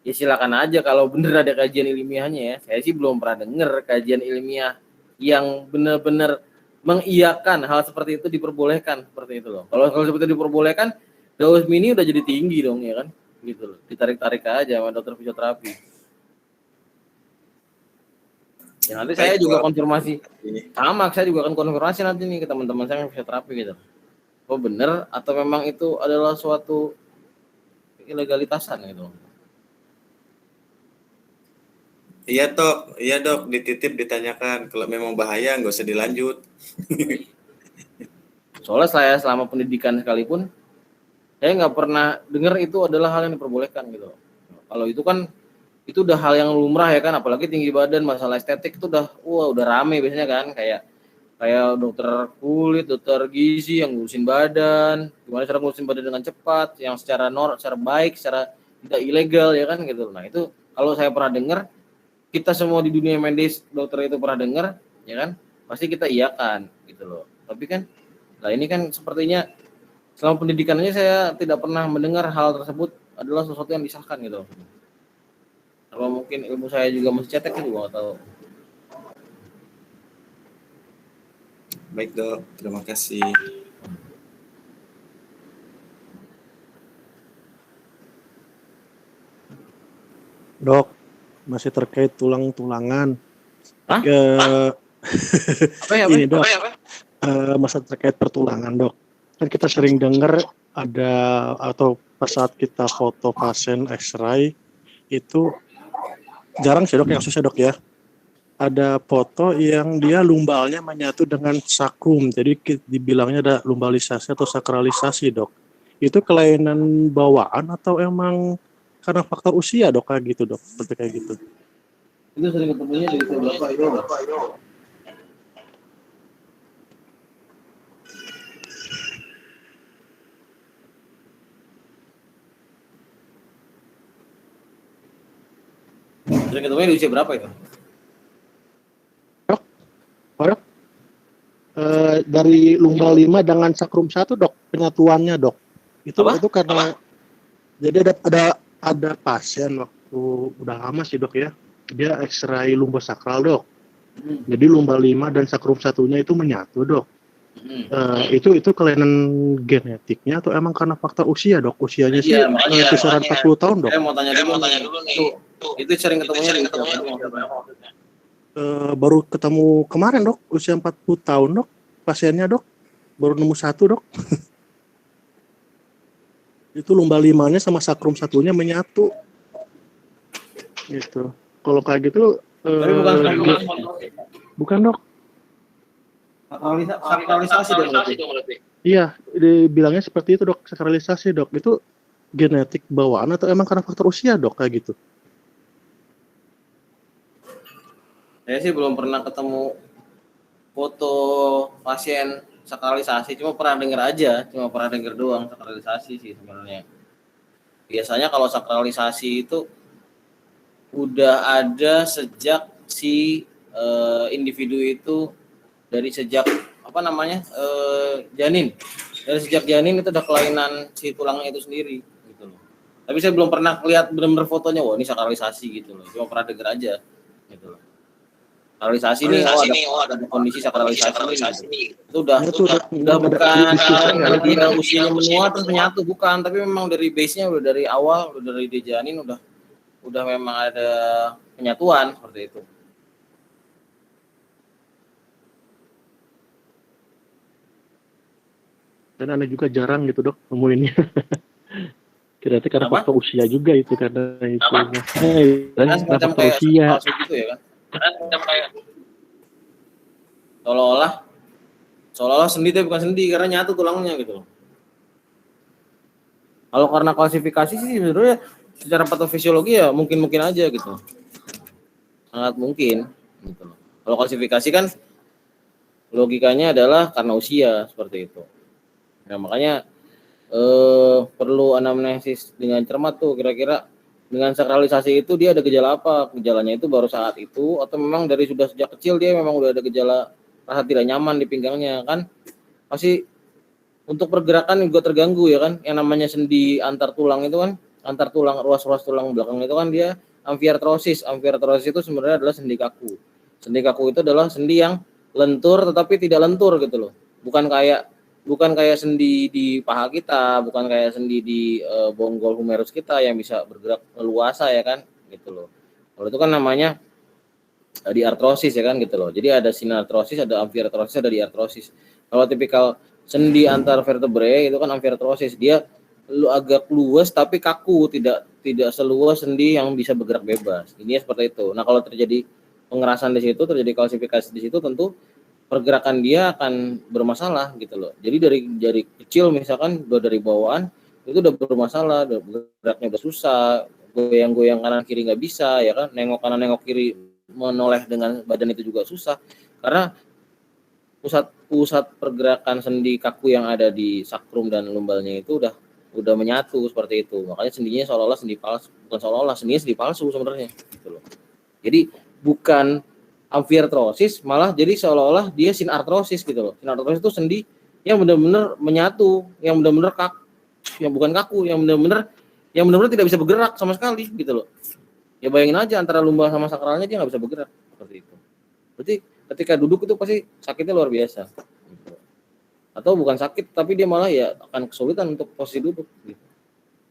ya silakan aja kalau bener ada kajian ilmiahnya ya. Saya sih belum pernah dengar kajian ilmiah yang benar-benar mengiyakan hal seperti itu diperbolehkan seperti itu loh. Kalau seperti itu diperbolehkan, dose mini udah jadi tinggi dong ya kan, gitu loh. Ditarik-tarik aja sama dokter fisioterapi. Ya nanti saya juga konfirmasi, saya juga akan konfirmasi nanti nih ke teman-teman saya yang fisioterapi gitu. Oh benar atau memang itu adalah suatu ilegalitasan gitu. Iya, Dok, dititip ditanyakan. Kalau memang bahaya nggak usah dilanjut. Soalnya saya selama pendidikan sekalipun, saya nggak pernah dengar itu adalah hal yang diperbolehkan gitu. Kalau itu kan, itu udah hal yang lumrah ya kan, apalagi tinggi badan, masalah estetik itu udah rame biasanya kan, kayak dokter kulit, dokter gizi yang ngurusin badan, gimana cara ngurusin badan dengan cepat, yang secara baik, secara tidak ilegal ya kan gitu. Nah itu kalau saya pernah dengar, kita semua di dunia medis dokter itu pernah dengar ya kan, pasti kita iyakan gitu loh. Tapi kan lah ini kan sepertinya selama pendidikannya saya tidak pernah mendengar hal tersebut adalah sesuatu yang disahkan gitu. Apa mungkin ilmu saya juga masih cetek gitu, nggak tahu. Baik, Dok, terima kasih. Dok, masih terkait tulang-tulangan. Hah? Ini Dok, masa terkait pertulangan, Dok. Kan kita sering dengar ada atau pas saat kita foto pasien X-ray itu jarang sih, Dok, yang susah, Dok ya. Ada foto yang dia lumbalnya menyatu dengan sakrum, jadi dibilangnya ada lumbalisasi atau sakralisasi, Dok. Itu kelainan bawaan atau emang karena faktor usia, Dok, kayak gitu, Dok, seperti kayak gitu? Itu sering ketemunya dari beberapa itu. Sering ketemunya di usia berapa itu? Dok, dari lumba 5 dengan sakrum 1 dok, penyatuannya dok. Itu karena jadi ada pasien waktu udah lama sih dok ya, dia X-ray lumba sakral dok. Jadi lumba 5 dan sakrum 1-nya itu menyatu dok. Itu kelainan genetiknya atau emang karena faktor usia dok? Usianya sih kisaran 40 tahun dok. Saya mau tanya dulu nih. Itu sering ketemunya di usia berapa? Baru ketemu kemarin dok, usia 40 tahun dok, pasiennya dok, baru nemu 1 dok. Itu lumba 5-nya sama sakrum 1-nya menyatu. Gitu. Kalau kayak gitu, Tapi bukan bukan dok. Sakralisasi dong berarti. Iya, dibilangnya seperti itu dok, sakralisasi dok. Itu genetik bawaan atau emang karena faktor usia dok kayak gitu? Saya sih belum pernah ketemu foto pasien sakralisasi, cuma pernah dengar doang sakralisasi sih sebenarnya. Biasanya kalau sakralisasi itu udah ada sejak si individu itu dari sejak janin. Dari sejak janin itu udah kelainan si tulangnya itu sendiri gitu loh. Tapi saya belum pernah lihat benar-benar fotonya, wah ini sakralisasi gitu loh. Cuma pernah dengar aja gitu loh. Sakralisasi ini ada kondisi sakralisasi ini. Itu udah bukan dia usianya menua terus menyatu, bukan, tapi memang dari base-nya udah dari awal, udah dari dia janin udah memang ada penyatuan seperti itu. Dan aneh juga jarang gitu dok nemuinnya. Kira-kira karena faktor usia juga itu karena itu. Karena faktor usia. Gitu ya kan? Seolah-olah sendi tapi bukan sendi karena nyatu tulangnya gitu. Kalau karena klasifikasi sih sebenarnya secara patofisiologi ya mungkin aja gitu. Sangat mungkin gitu loh. Kalau klasifikasi kan logikanya adalah karena usia seperti itu. Nah, makanya perlu anamnesis dengan cermat tuh kira-kira dengan sakralisasi itu dia ada gejala apa? Gejalanya itu baru saat itu atau memang dari sudah sejak kecil dia memang udah ada gejala rasa tidak nyaman di pinggangnya kan? Pasti untuk pergerakan juga terganggu ya kan? Yang namanya sendi antar tulang itu kan, antar tulang ruas-ruas tulang belakang itu kan dia amfiartrosis. Amfiartrosis itu sebenarnya adalah sendi kaku. Sendi kaku itu adalah sendi yang lentur tetapi tidak lentur gitu loh. Bukan kayak sendi di paha kita, bukan kayak sendi di bonggol humerus kita yang bisa bergerak leluasa ya kan, gitu loh. Kalau itu kan namanya di artrosis ya kan gitu loh. Jadi ada sinartrosis, ada amfiartrosis, ada diartrosis. Kalau tipikal sendi antar vertebrae itu kan amfiartrosis, dia agak luas tapi kaku, tidak seluas sendi yang bisa bergerak bebas. Ini seperti itu. Nah, kalau terjadi pengerasan di situ, terjadi kalsifikasi di situ tentu pergerakan dia akan bermasalah gitu loh. Jadi dari kecil misalkan dari bawaan itu udah bermasalah, geraknya udah susah, goyang-goyang kanan kiri nggak bisa ya kan, nengok kanan nengok kiri menoleh dengan badan itu juga susah karena pusat pergerakan sendi kaku yang ada di sakrum dan lumbalnya itu udah menyatu seperti itu. Makanya sendinya seolah-olah sendi palsu, bukan seolah-olah sendinya sendi palsu sebenarnya gitu loh. Jadi bukan amfiartrosis, malah jadi seolah-olah dia sinartrosis gitu loh. Sinartrosis itu sendi yang benar-benar menyatu, yang benar-benar yang bukan kaku, yang benar-benar tidak bisa bergerak sama sekali gitu loh. Ya bayangin aja antara lumba sama sakralnya dia nggak bisa bergerak seperti itu. Berarti ketika duduk itu pasti sakitnya luar biasa. Gitu. Atau bukan sakit, tapi dia malah ya akan kesulitan untuk posisi duduk. Gitu.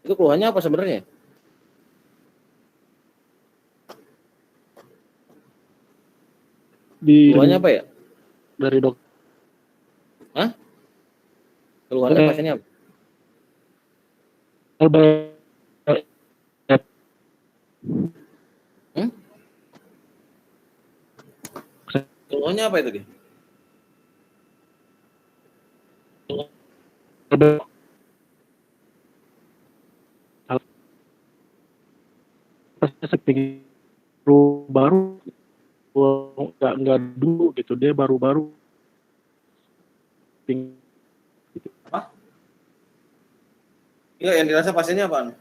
Itu keluhannya apa sebenarnya? Keluhannya apa ya? Dari dok. Hah? Keluhannya pasiennya apa? Keluhannya apa itu dia? Baru nggak dulu gitu, dia baru gitu. Apa? Iya, yang dirasa pasiennya apa?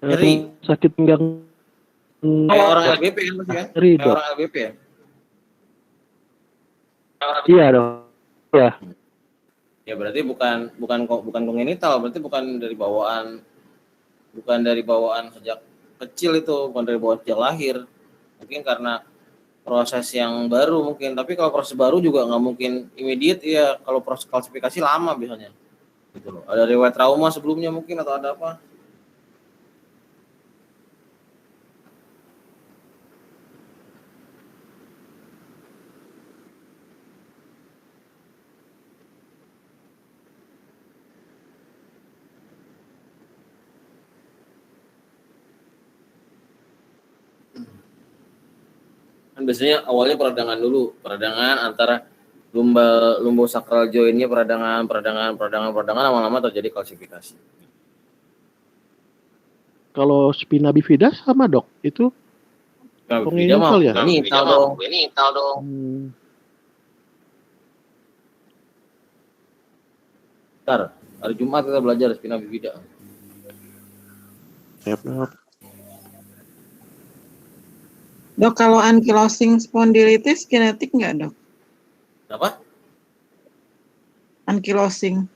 Nyeri. Sakit pinggang. Kayak orang LGP kan pasti kan? Nyeri, Kayak Dok. orang LGP ya? Iya, Dok. Ya. Ya berarti bukan kongenital, berarti bukan dari bawaan sejak kecil itu, bukan dari bawaan sejak lahir. Mungkin karena proses yang baru mungkin, tapi kalau proses baru juga nggak mungkin immediate ya, kalau proses kalsifikasi lama biasanya. Gitu loh. Ada riwayat trauma sebelumnya mungkin atau ada apa? Kan biasanya awalnya peradangan antara lumbosakral joinnya, peradangan lama-lama terjadi kalsifikasi. Kalau spina bifida sama, Dok. Itu Nah, kongenital ya? Genital dong. Ntar, hari Jumat kita belajar spina bifida. Siap, Dok. Dok, kalau ankylosing spondylitis genetik nggak, Dok? Apa? Ankylosing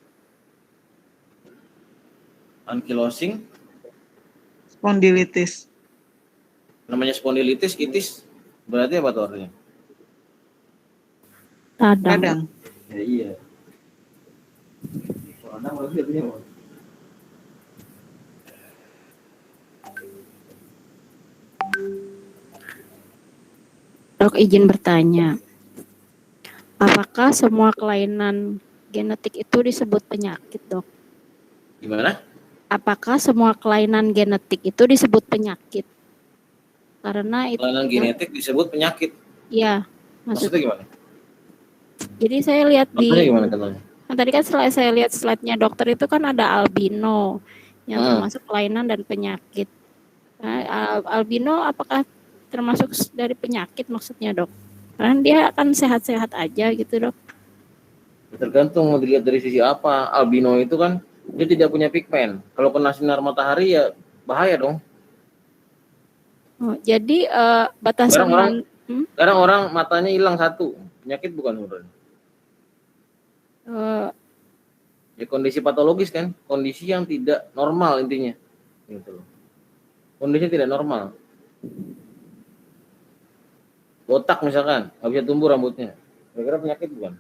Ankylosing, spondylitis. namanya spondilitis, itis, berarti apa tuh artinya? Radang. Ya, iya. Radang berarti artinya apa? Dok, izin bertanya. Apakah semua kelainan genetik itu disebut penyakit, Dok? Gimana? Apakah semua kelainan genetik itu disebut penyakit? Karena itu Kelainan genetik disebut penyakit. ya, Maksudnya gimana? jadi saya lihat Maksudnya gimana katanya? Nah, tadi kan setelah saya lihat slide-nya dokter itu kan ada albino yang termasuk kelainan dan penyakit. Nah, albino apakah termasuk dari penyakit maksudnya, Dok? Karena dia akan sehat-sehat aja gitu, Dok. Tergantung mau dilihat dari sisi apa. Albino itu kan dia tidak punya pigmen. Kalau kena sinar matahari ya bahaya dong. Oh, jadi batasan Sekarang orang matanya hilang satu, penyakit bukan Nurul? Ya kondisi patologis kan, kondisi yang tidak normal intinya, gitu loh. Kondisi tidak normal. Botak misalkan, nggak bisa tumbuh rambutnya, kira-kira penyakit bukan?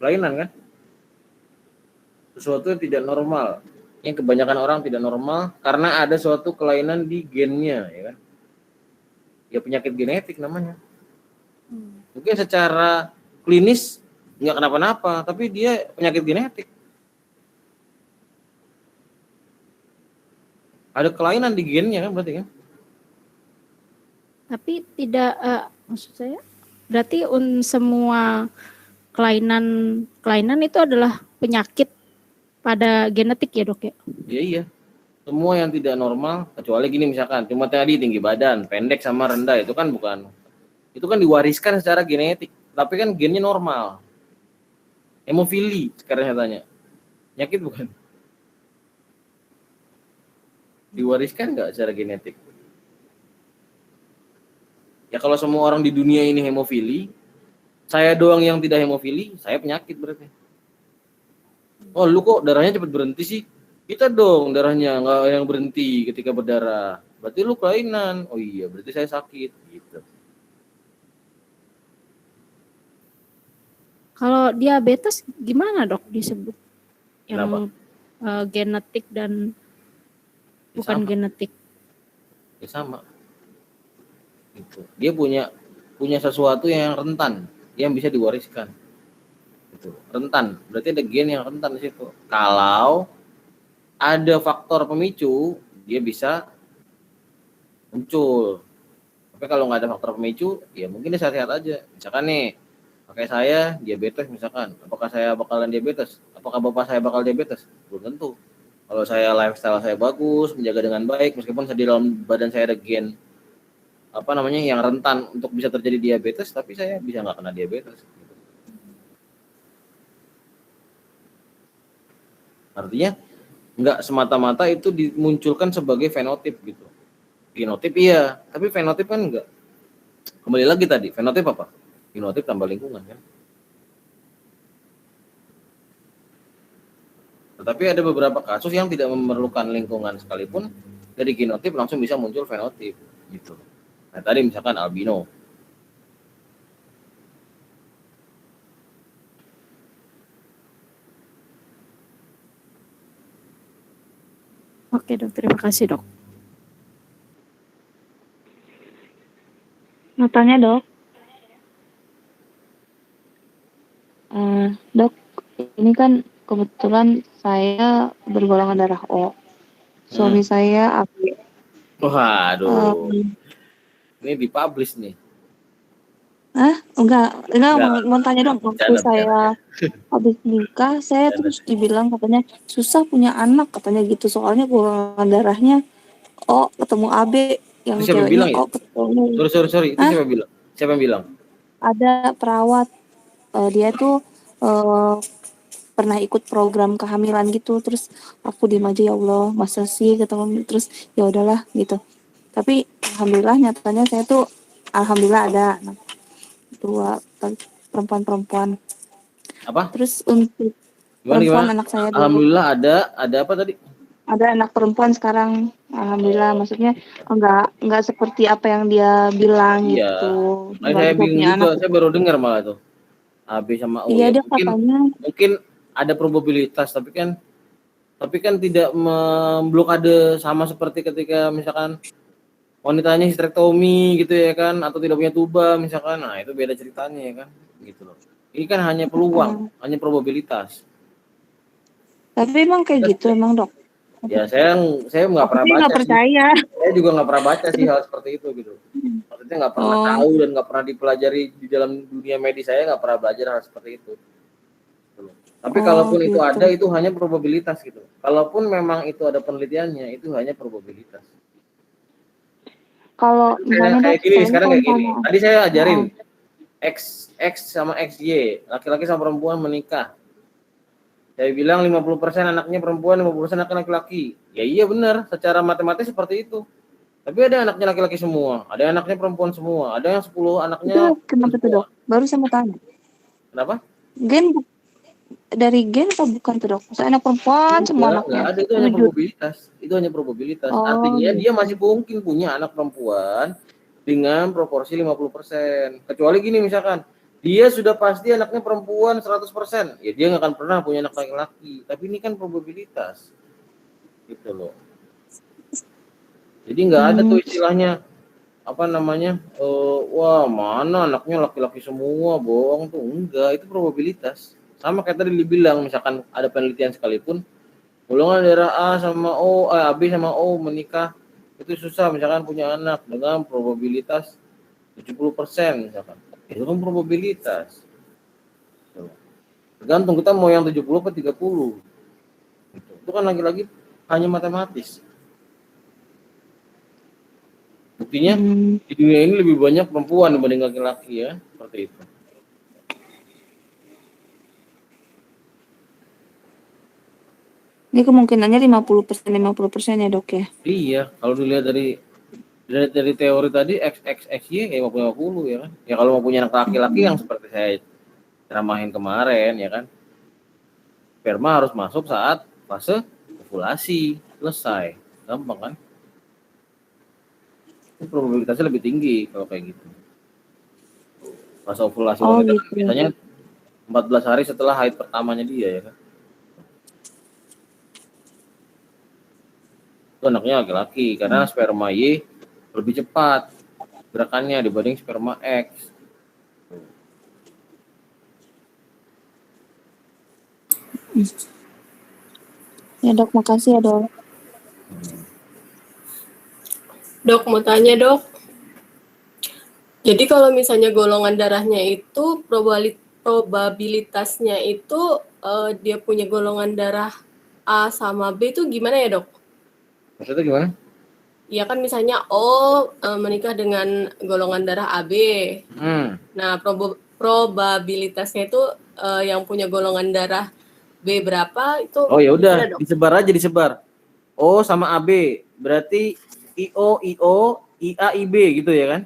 Kelainan kan? Sesuatu yang tidak normal, yang kebanyakan orang tidak normal karena ada suatu kelainan di gennya, ya kan? Ya penyakit genetik namanya. Mungkin secara klinis nggak kenapa-napa, tapi dia penyakit genetik. Ada kelainan di gennya kan berarti kan? tapi tidak maksud saya berarti semua kelainan itu adalah penyakit pada genetik ya, Dok ya? Iya. Semua yang tidak normal, kecuali gini misalkan, cuma tadi tinggi badan, pendek sama rendah, itu kan bukan. Itu kan diwariskan secara genetik, tapi kan gennya normal. Hemofili sekarang saya tanya. Penyakit bukan? Diwariskan nggak secara genetik? Ya kalau semua orang di dunia ini hemofili, saya doang yang tidak hemofili, saya penyakit berarti. Oh lu kok darahnya cepat berhenti sih? Kita dong darahnya nggak yang berhenti ketika berdarah. Berarti lu kelainan. Oh iya, berarti saya sakit gitu. Kalau diabetes gimana, Dok, disebut? Yang genetik dan bukan genetik. Ya sama. Gitu. Dia punya sesuatu yang rentan, yang bisa diwariskan. Gitu. Rentan, berarti ada gen yang rentan di situ. Kalau ada faktor pemicu, dia bisa muncul. Tapi kalau nggak ada faktor pemicu, ya mungkin dia sehat-sehat aja. Misalkan nih, pakai saya diabetes misalkan, apakah saya bakalan diabetes? Apakah bapak saya bakal diabetes? Belum tentu. Kalau saya lifestyle saya bagus, menjaga dengan baik, meskipun di dalam badan saya ada gen yang rentan untuk bisa terjadi diabetes, tapi saya bisa nggak kena diabetes. Artinya Nggak semata-mata itu dimunculkan sebagai fenotip gitu. Genotip iya, tapi fenotip kan enggak. Kembali lagi tadi, fenotip apa? Genotip tambah lingkungan kan. Tetapi ada beberapa kasus yang tidak memerlukan lingkungan sekalipun, dari genotip langsung bisa muncul fenotip gitu. Nah tadi misalkan albino. Oke dok, terima kasih dok. Mau tanya dok, dok, ini kan kebetulan saya bergolongan darah O, suami saya AB. Waduh, ini dipublish nih. Enggak, mau tanya dong, waktu saya habis nikah, saya terus dibilang katanya susah punya anak, katanya gitu, soalnya golongan darahnya O ketemu AB, yang Itu siapa ceweknya bilang ya? O ketemu. Sorry, itu siapa bilang? Siapa yang bilang? Ada perawat, dia tuh pernah ikut program kehamilan gitu, terus aku diem aja, ya Allah masa sih ketemu, terus ya udahlah gitu. Tapi alhamdulillah nyatanya saya tuh alhamdulillah ada dua perempuan. Apa? Terus untuk Gimana? perempuan anak saya dulu, Alhamdulillah ada apa tadi? ada anak perempuan sekarang, alhamdulillah. Maksudnya enggak seperti apa yang dia bilang Iya. gitu. Nah, Enggak saya bisa bingung punya juga, anak. saya baru dengar malah tuh. AB sama O Iya, ya. dia katanya Mungkin ada probabilitas, tapi kan tidak memblokade sama seperti ketika misalkan wanitanya histerektomi gitu ya kan, atau tidak punya tuba misalkan. Nah, itu beda ceritanya ya kan, gitu loh. Ini kan hanya peluang, hanya probabilitas. tapi emang kayak gitu emang dok. Ya saya nggak pernah Aku baca nggak percaya. Saya juga nggak pernah baca sih hal seperti itu gitu. Maksudnya nggak pernah tahu dan nggak pernah dipelajari di dalam dunia medis, saya nggak pernah belajar hal seperti itu. Tapi kalaupun itu gitu. ada, itu hanya probabilitas gitu. Kalaupun memang itu ada penelitiannya, itu hanya probabilitas. Kalau misalnya Kayak dok, gini, soalnya sekarang kalau kayak gini. misalnya- Tadi saya ajarin X sama XY, laki-laki sama perempuan menikah. Saya bilang 50% anaknya perempuan, 50% anaknya laki-laki. Ya iya benar, secara matematis seperti itu. Tapi ada anaknya laki-laki semua, ada anaknya perempuan semua, ada yang 10 anaknya. Itu kenapa tuh dok? Baru saya mau tanya. Kenapa? Dari gen atau bukan tuh dok? Maksudnya anak perempuan semua anaknya. Ada, itu hanya probabilitas. Itu hanya probabilitas. Artinya dia masih mungkin punya anak perempuan dengan proporsi 50%. Kecuali gini misalkan, dia sudah pasti anaknya perempuan 100%. Ya dia nggak akan pernah punya anak laki-laki. Tapi ini kan probabilitas. Gitu loh. Jadi nggak ada tuh istilahnya apa namanya, wah mana anaknya laki-laki semua, bohong tuh. Enggak, itu probabilitas. Sama kayak tadi dibilang, misalkan ada penelitian sekalipun, golongan darah A sama O, AB sama O menikah, itu susah misalkan punya anak dengan probabilitas 70% misalkan. Itu kan probabilitas. Tergantung kita mau yang 70 atau 30. Itu kan lagi-lagi hanya matematis. Buktinya di dunia ini lebih banyak perempuan dibanding laki-laki ya, seperti itu. Ini kemungkinannya 50% ya dok ya? Iya, kalau dilihat dari teori tadi XY ya 50-50 ya kan. Ya kalau mau punya anak laki-laki yang seperti saya ceramahin kemarin ya kan. Sperma harus masuk saat fase ovulasi, selesai. Gampang kan? Probabilitasnya lebih tinggi kalau kayak gitu. Fase ovulasi wanita gitu. biasanya 14 hari setelah haid pertamanya dia ya kan. Itu anaknya laki-laki karena sperma Y lebih cepat gerakannya dibanding sperma X. Ya dok, makasih ya dok. Dok, mau tanya dok. Jadi kalau misalnya golongan darahnya itu probabilitasnya itu dia punya golongan darah A sama B itu gimana ya dok? Maksudnya gimana? Ya kan misalnya O menikah dengan golongan darah AB. Nah probabilitasnya itu yang punya golongan darah B berapa itu? Oh ya gimana, udah, Dok? disebar aja disebar. O sama AB, berarti IO, IA, IB gitu ya kan?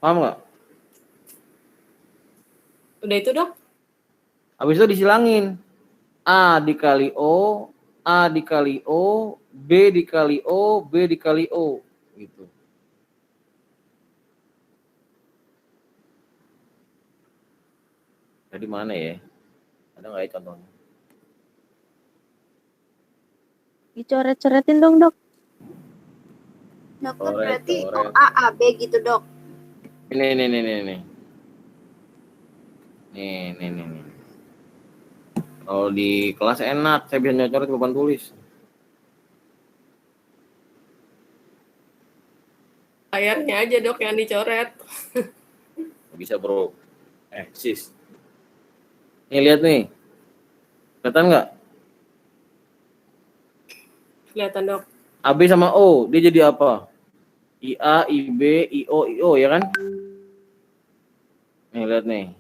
Paham nggak? Udah itu, Dok? Habis itu disilangin. A dikali O, A dikali O, B dikali O, B dikali O. Gitu. Jadi mana ya? Ada nggak ya contohnya? Dicoret-coretin dong, Dok. Dokter Coret, berarti coret. OAAB gitu, Dok. Nih. Kalau di kelas enak, saya bisa nyocoret papan tulis. Layarnya aja, Dok, yang dicoret. Bisa bro. Sis. Nih lihat nih. Kelihatan nggak? Kelihatan, Dok. AB sama O, dia jadi apa? IA, IB, IO, ya kan? Nih lihat nih.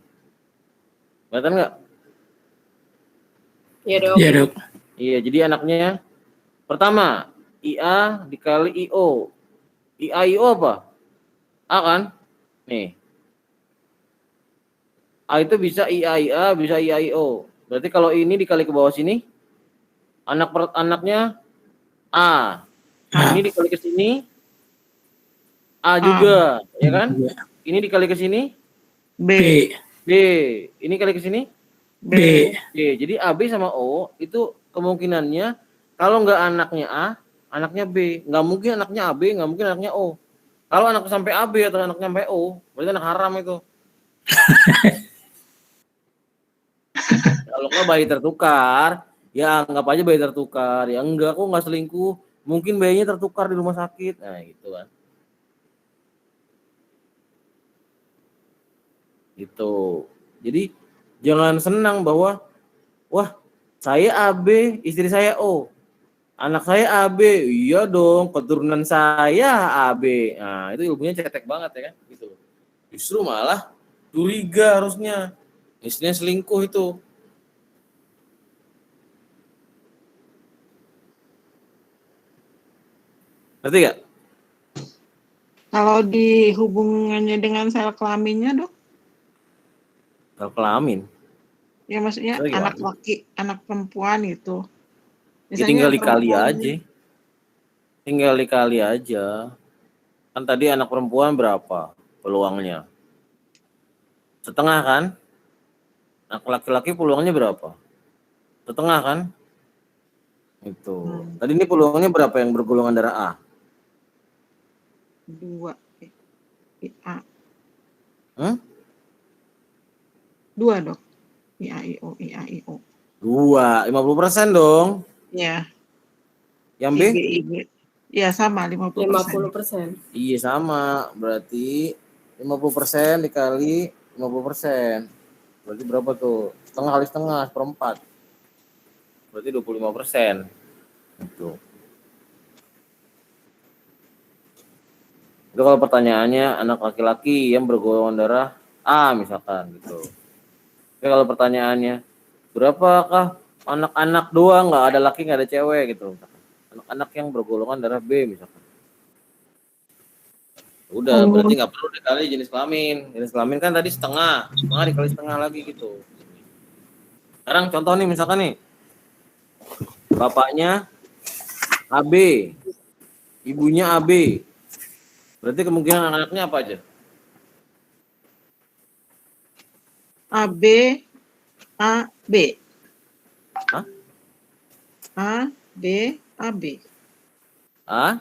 Kelihatan nggak? Iya, Dok. Iya, Dok. Iya, jadi anaknya pertama IA dikali IO. IA IO apa? A kan? Nih. A itu bisa IA, bisa IA IO. Berarti kalau ini dikali ke bawah sini, anaknya A. Ini dikali ke sini, A juga, ya kan? Ini dikali ke sini, B. B. Ini kali ke sini, B. B. Jadi AB sama O itu kemungkinannya kalau nggak anaknya A, anaknya B. Nggak mungkin anaknya AB, nggak mungkin anaknya O. Kalau anaknya sampai AB atau anaknya sampai O, berarti anak haram itu. Kalau nggak bayi tertukar, ya anggap aja bayi tertukar. Ya enggak, kok nggak selingkuh. Mungkin bayinya tertukar di rumah sakit. Nah gitu kan. Gitu. Jadi jangan senang bahwa wah saya AB, istri saya O, anak saya AB, iya dong keturunan saya AB. Nah itu ilmunya cetek banget ya kan. Gitu. Justru malah curiga harusnya istrinya selingkuh itu. Ngerti gak? Kalau di hubungannya dengan sel kelaminnya, Dok? Sel kelamin. Ya maksudnya Lagi anak lagi. laki, anak perempuan itu. Ya, tinggal dikali aja. Tinggal dikali aja. Kan tadi anak perempuan berapa peluangnya? Setengah kan? Anak laki-laki peluangnya berapa? Setengah kan? Itu. Tadi ini peluangnya berapa yang bergolongan darah A? 2. IA. 2, Dok. IAIO. 2, 50% dong. Ya. Yang B? IB. Ya sama 50%. Iya sama, berarti 50% dikali 50%. Berarti berapa tuh? Setengah kali setengah, seperempat. Berarti 25%. Itu. Itu kalau pertanyaannya anak laki-laki yang bergolongan darah A misalkan gitu. Tapi kalau pertanyaannya berapakah anak-anak doang, nggak ada laki nggak ada cewek gitu. Anak-anak yang bergolongan darah B misalkan. Udah berarti nggak perlu dikali jenis kelamin. Jenis kelamin kan tadi setengah dikali setengah lagi gitu. Sekarang contoh nih misalkan nih bapaknya AB, ibunya AB. Berarti kemungkinan anak-anaknya apa aja? AB. Hah? A, B, AB. A?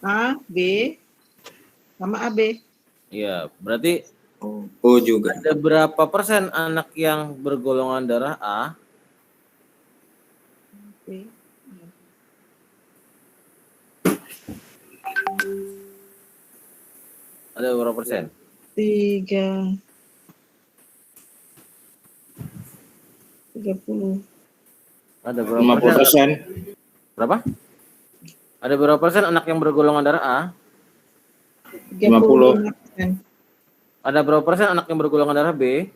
A, B, sama AB. Iya, berarti O juga. ada berapa persen anak yang bergolongan darah A? B. Ada berapa persen? 30. Ada berapa persen? Berapa? Ada berapa persen anak yang bergolongan darah A? 50. Ada berapa persen anak yang bergolongan darah B?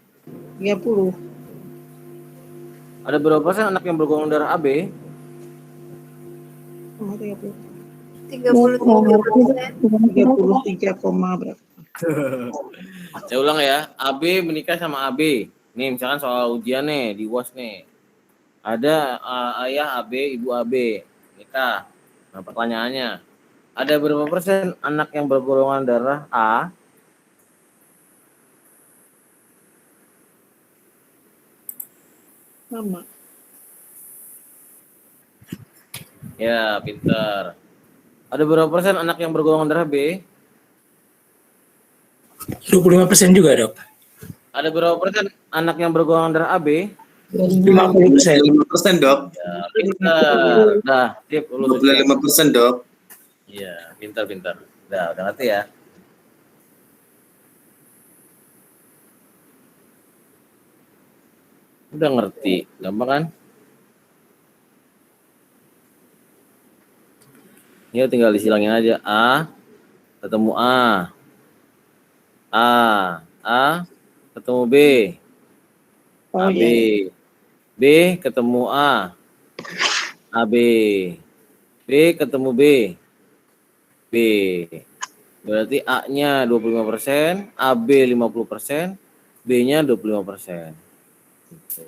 30. Ada berapa persen anak yang bergolongan darah AB? 33, berapa? Saya ulang ya, AB menikah sama AB. Nih misalkan soal ujian nih di UAS nih. Ada ayah AB, ibu AB nikah. Nah pertanyaannya, ada berapa persen anak yang bergolongan darah A? Sama. Ya, pintar. Ada berapa persen anak yang bergolongan darah B? 25% juga, Dok. Ada berapa persen anak yang bergolongan darah AB? 50%. Dok. Ya, pintar. Dah, sip, lulus ujian. 25%, Dok. Iya, pintar. Udah ngerti ya. Udah ngerti, gampang kan? Ya tinggal disilangin aja. A ketemu A. A ketemu B. AB. B ketemu A. AB. B ketemu B. B. Berarti A-nya 25%, AB 50%, B-nya 25%. Gitu.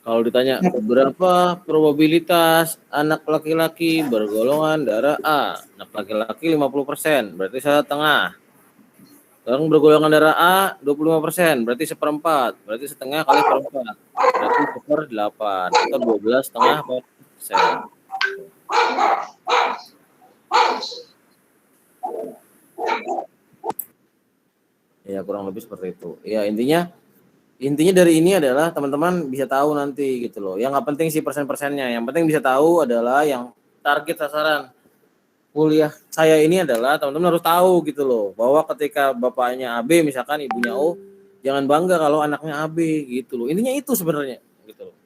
Kalau ditanya berapa probabilitas anak laki-laki bergolongan darah A? Anak laki-laki 50%, berarti 1/2. Orang bergolongan darah A 25%, berarti 1/4. Berarti setengah kali 1/4. Berarti 1/8 atau 12,5%. Ya kurang lebih seperti itu. Ya intinya dari ini adalah teman-teman bisa tahu nanti gitu loh. Yang nggak penting sih persen-persennya. Yang penting bisa tahu adalah yang target sasaran kuliah saya ini adalah teman-teman harus tahu gitu loh. Bahwa ketika bapaknya AB misalkan ibunya O, jangan bangga kalau anaknya AB gitu loh. Intinya itu sebenarnya gitu loh.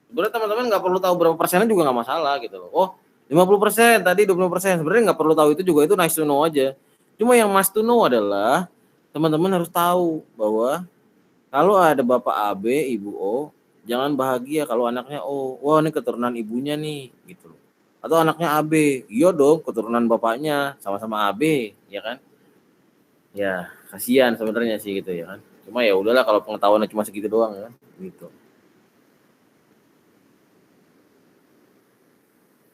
Sebenarnya teman-teman nggak perlu tahu berapa persennya juga nggak masalah gitu loh. Oh 50% tadi 20%. Sebenarnya nggak perlu tahu itu juga, itu nice to know aja. Cuma yang must to know adalah teman-teman harus tahu bahwa kalau ada bapak AB, ibu O, jangan bahagia kalau anaknya O. Wah ini keturunan ibunya nih, gitu loh. Atau anaknya AB, iya dong keturunan bapaknya sama-sama AB, ya kan? Ya kasihan sebenarnya sih gitu ya kan. Cuma ya udahlah kalau pengetahuannya cuma segitu doang kan, gitu.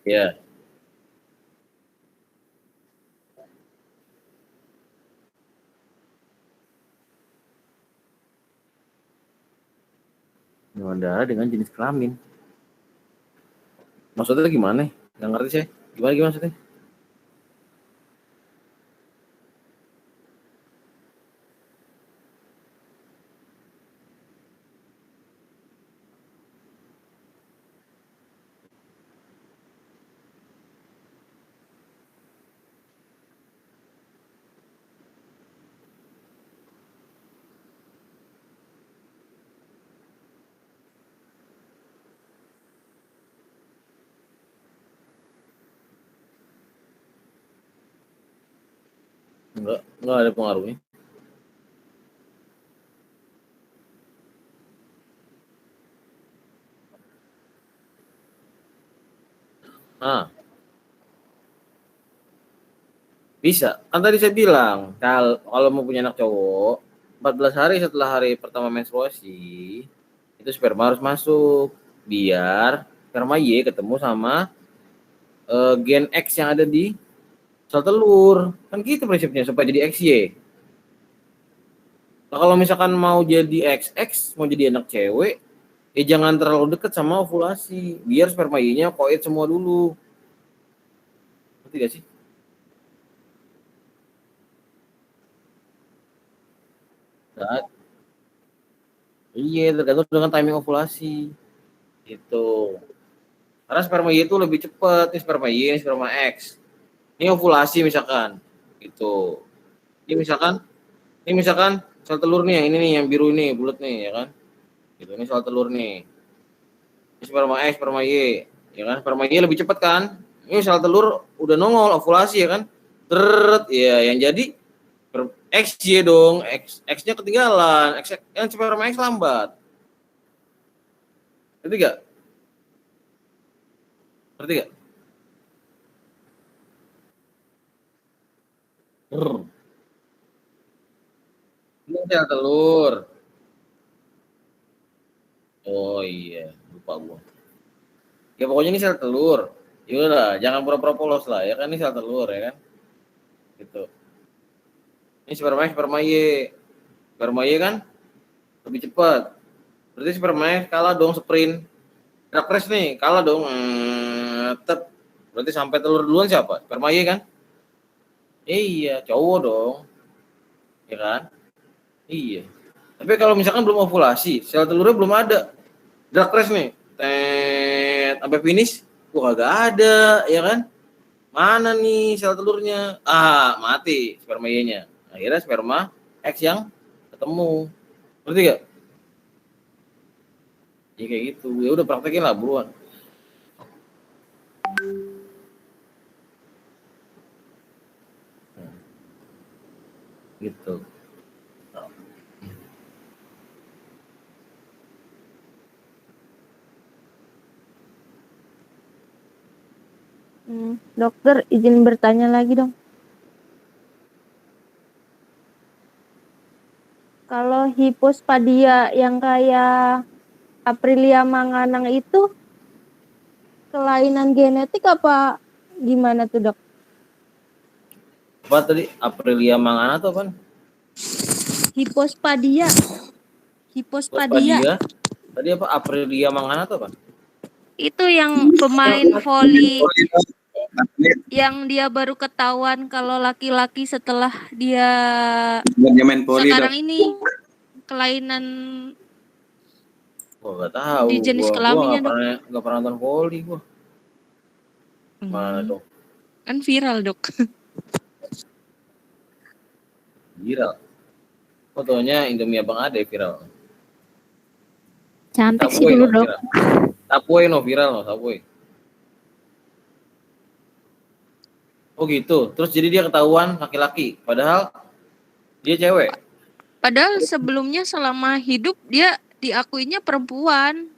Ya. Golongan darah dengan jenis kelamin. Maksudnya gimana? Nggak ngerti saya. Gimana maksudnya? Enggak ada pengaruhnya. Bisa. Kan tadi saya bilang, kalau mau punya anak cowok, 14 hari setelah hari pertama menstruasi, itu sperma harus masuk. Biar sperma Y ketemu sama gen X yang ada di sel telur. Kan gitu prinsipnya, supaya jadi XY. Nah, kalau misalkan mau jadi XX, mau jadi anak cewek, ya jangan terlalu dekat sama ovulasi. Biar sperma Y-nya koit semua dulu. Ngerti gak sih? Nah, iya, tergantung dengan timing ovulasi. Itu. Karena sperma Y itu lebih cepat, ini sperma Y, ini sperma X. Ini ovulasi misalkan. Gitu. Ini misalkan sel telur nih, ini nih yang biru ini, bulat nih, ya kan? Gitu, ini sel telur nih. Ini sperma X, sperma Y, ya kan? Sperma Y lebih cepat kan? Ini sel telur udah nongol ovulasi ya kan? Ya yang jadi XY dong, X-nya ketinggalan, yang sperma X lambat. Ngerti gak? Ngerti gak? Ini sel telur. Oh iya, lupa gua. Ya pokoknya ini sel telur. Yaudah, jangan pura-pura polos lah, ya kan ini sel telur ya kan. Gitu. Ini sperma Y. Sperma Y kan lebih cepat. Berarti sperma kalah dong sprint. Drag race nih, kalah dong. Berarti sampai telur duluan siapa? Sperma Y kan? Iya, cowok dong. Ya kan? Iya. Tapi kalau misalkan belum ovulasi, sel telurnya belum ada. Drag race nih. Sampai finish, gua kagak ada, ya kan? Mana nih sel telurnya? Mati sperma Y-nya. Akhirnya sperma X yang ketemu. Ngerti gak? Ya kayak gitu. Ya udah praktekin lah buruan. Gitu. Dokter, izin bertanya lagi dong. Kalau hipospadia yang kayak Aprilia manganang itu kelainan genetik apa gimana tuh, Dok? Apa tadi? Aprilia manganang atau apa? Hipospadia. Hipospadia. Tadi apa? Aprilia manganang atau apa? Itu yang pemain voli yang dia baru ketahuan kalau laki-laki setelah dia main poli, sekarang Dok. ini kelainan Gua nggak tahu. di jenis kelaminnya, Dok. Nggak pernah nonton voli gua. Mana Dok? Kan viral, Dok. Viral. Fotonya Indomie Abang Ade viral. Cantik sih Subway dulu, no Dok. viral. Subway no viral no Subway. Oh gitu. Terus jadi dia ketahuan laki-laki, padahal dia cewek. Padahal sebelumnya selama hidup dia diakuinya perempuan.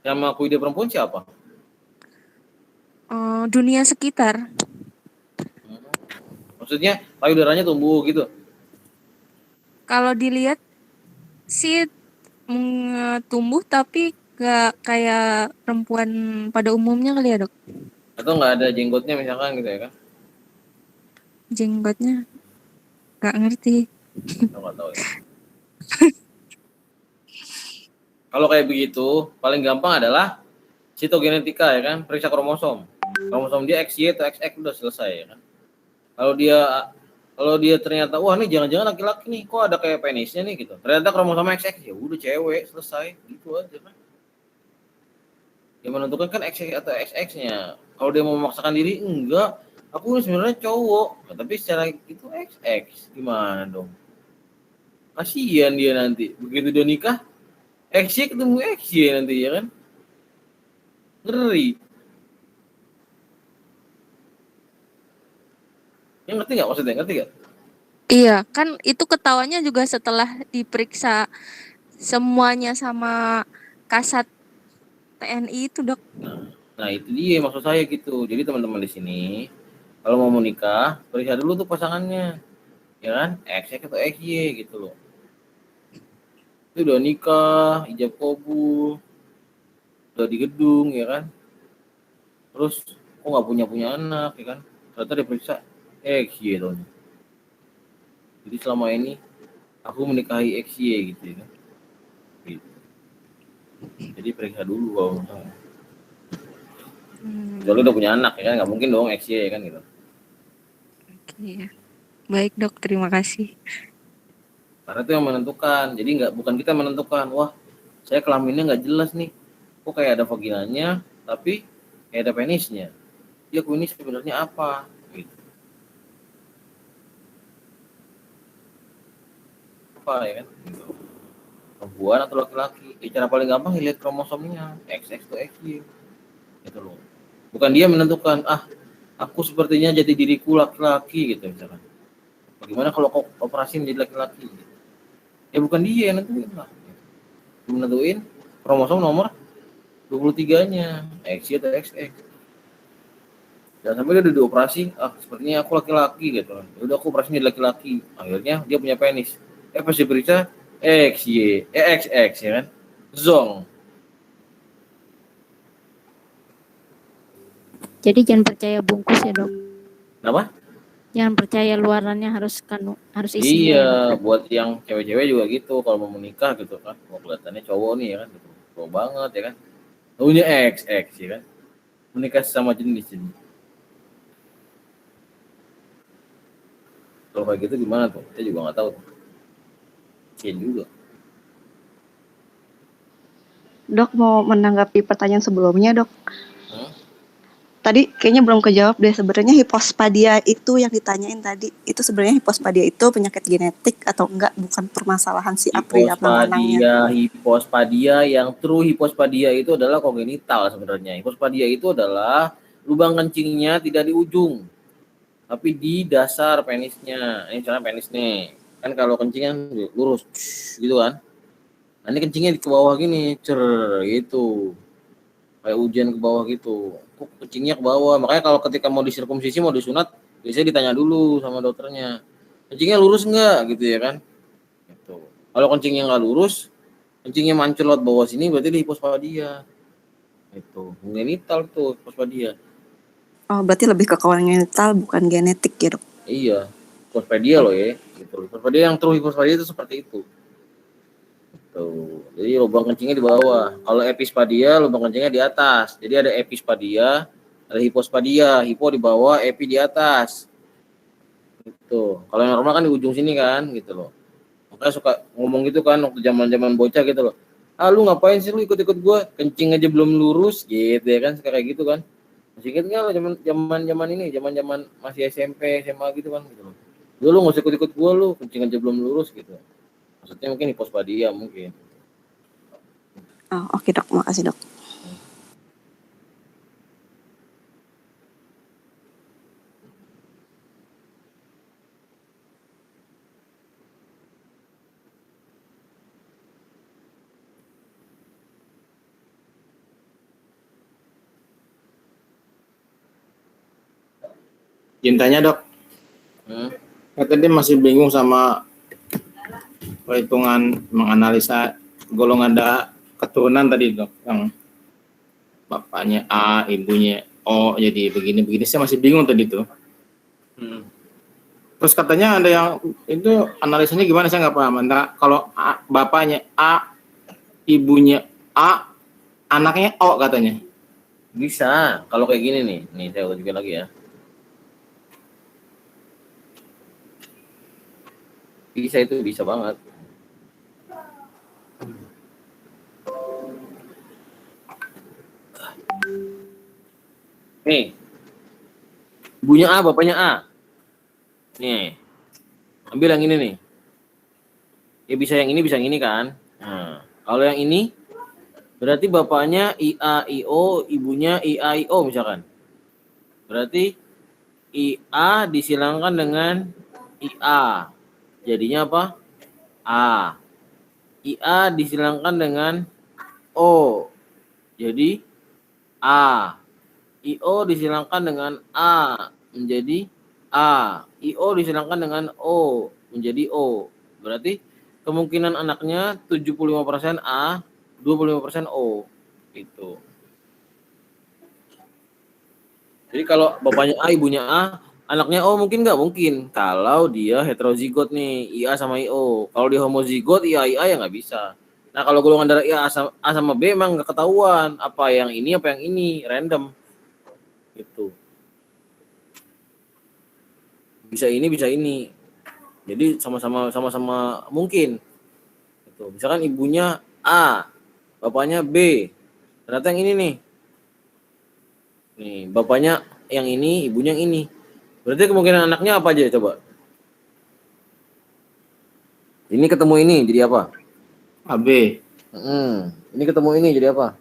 Yang mengakui dia perempuan siapa? Dunia sekitar. Maksudnya payudaranya tumbuh gitu. Kalau dilihat sih tumbuh tapi gak kayak perempuan pada umumnya kali ya, Dok? Atau nggak ada jenggotnya misalkan gitu ya kan? Jenggotnya gak ngerti. Nggak tahu ya. Kalau kayak begitu, paling gampang adalah sitogenetika ya kan, periksa kromosom. Kromosom dia XY atau XX udah selesai ya kan. Kalau dia ternyata wah nih jangan-jangan laki-laki nih, kok ada kayak penisnya nih gitu. Ternyata kromosomnya XX, ya udah cewek, selesai gitu aja kan. Yang menentukan kan XX atau XX-nya. Kalau dia mau memaksakan diri, enggak, aku sebenarnya cowok, nah, tapi secara itu XX, gimana dong? Kasihan dia nanti, begitu dia nikah, XY ketemu XY nanti ya kan? Ngeri. Yang ngerti nggak maksudnya? Ngerti nggak? Iya, kan itu ketahuannya juga setelah diperiksa semuanya sama Kasat TNI itu, Dok. Nah itu dia maksud saya gitu. Jadi teman-teman di sini kalau mau menikah, periksa dulu tuh pasangannya, ya kan? XX atau XY gitu loh. Itu udah nikah, ijab kabul, udah di gedung, ya kan? Terus kok nggak punya anak, ya kan? Ternyata diperiksa XY dong. Jadi selama ini aku menikahi XY gitu ya kan? Gitu. Jadi periksa dulu kalau misalnya. Kalau udah punya anak ya kan, nggak mungkin dong XY ya kan gitu. Oke. Baik, Dok, terima kasih. Karena itu yang menentukan. Jadi bukan kita menentukan, wah saya kelaminnya nggak jelas nih, kok kayak ada vaginanya, tapi kayak ada penisnya. Ya aku ini sebenarnya apa? Gitu. Apa ya kan? Gitu. Perempuan atau laki-laki? Cara paling gampang lihat kromosomnya, XX atau XY. Gitu loh. Bukan dia menentukan, aku sepertinya jadi diriku laki-laki gitu misalkan. Bagaimana kalau operasi menjadi laki-laki? Ya bukan dia yang nentuin lah. Menentuin kromosom nomor 23-nya, XY atau XX. Dan sampai dia udah dioperasi, sepertinya aku laki-laki gitu. Udah aku operasinya jadi laki-laki. Akhirnya dia punya penis. Pas diperiksa XY, XX ya kan. Zong. Jadi jangan percaya bungkus ya, Dok. Kenapa? Jangan percaya luarannya harus isinya. Iya, Ya, buat yang cewek-cewek juga gitu, kalau mau menikah gitu kan, mau kelihatannya cowok nih ya kan, gitu. Cowok banget ya kan. Tahunya XX ya kan. Menikah sama jenis ini. Kalau kayak gitu gimana tuh? Kita juga nggak tahu. Iya juga. Dok, mau menanggapi pertanyaan sebelumnya, Dok. Tadi kayaknya belum kejawab deh, sebenarnya hipospadia itu yang ditanyain tadi, itu sebenarnya hipospadia itu penyakit genetik atau enggak, bukan permasalahan si Apri apa anaknya. Hipospadia yang true hipospadia itu adalah kongenital sebenarnya. Hipospadia itu adalah lubang kencingnya tidak di ujung, tapi di dasar penisnya. Ini misalnya penis nih, kan kalau kencing kan lurus gitu kan. Nah, ini kencingnya di ke bawah gini, gitu. Kayak ujian ke bawah gitu. Kok kencingnya ke bawah? Makanya kalau ketika mau disirkumsisi, mau disunat, biasanya ditanya dulu sama dokternya. Kencingnya lurus enggak gitu ya kan? Gitu. Kalau kencingnya enggak lurus, kencingnya mancul lewat bawah sini, berarti di hipospadia. Itu kongenital tuh hipospadia. Oh, berarti lebih ke kongenital bukan genetik ya, Dok? Iya, hipospadia loh ya. Gitu. Hipospadia yang true hipospadia itu seperti itu. Tuh. Jadi lubang kencingnya di bawah. Kalau epispadia lubang kencingnya di atas. Jadi ada epispadia, ada hipospadia. Hipo di bawah, epi di atas. Gitu. Kalau yang normal kan di ujung sini kan, gitu loh. Makanya suka ngomong gitu kan waktu zaman-zaman bocah gitu loh. Lu ngapain sih lu ikut-ikut gua? Kencing aja belum lurus gitu ya kan, kayak gitu kan. Masih inget enggak lo zaman ini, zaman masih SMP, SMA gitu kan gitu loh. Lu enggak usah ikut-ikut gua lu, kencing aja belum lurus gitu. Maksudnya mungkin hipospadia mungkin. Oh, oke, Dok. Makasih, Dok. Cintanya, Dok. Tadi masih bingung sama perhitungan menganalisa golongan darah keturunan tadi, Dok, yang bapaknya A, ibunya O, jadi begini-begini. Saya masih bingung tadi tuh. Terus katanya ada yang itu analisanya gimana, saya nggak paham. Antara kalau bapaknya A, ibunya A, anaknya O katanya. Bisa, kalau kayak gini nih saya tunjukin lagi ya. Bisa, itu bisa banget. Nih, ibunya A, bapaknya A. Nih, ambil yang ini nih. Ya bisa yang ini, bisa yang ini kan. Nah, kalau yang ini, berarti bapaknya IA, IO, ibunya IA, IO misalkan. Berarti IA disilangkan dengan IA. Jadinya apa? A. IA disilangkan dengan O. Jadi A. IO disilangkan dengan A menjadi A. IO disilangkan dengan O menjadi O. Berarti kemungkinan anaknya 75% A, 25% O. Gitu. Jadi kalau bapaknya A, ibunya A, anaknya O mungkin nggak? Mungkin. Kalau dia heterozigot nih, IA sama IO. Kalau dia homozigot, IA ya nggak bisa. Nah kalau golongan darah IA A sama B emang nggak ketahuan. Apa yang ini, apa yang ini. Random. Gitu. Bisa ini, bisa ini. Jadi sama-sama mungkin. Gitu. Misalkan ibunya A, bapaknya B. Ternyata yang ini nih. Nih, bapaknya yang ini, ibunya yang ini. Berarti kemungkinan anaknya apa aja coba? Ini ketemu ini jadi apa? AB. Ini ketemu ini jadi apa?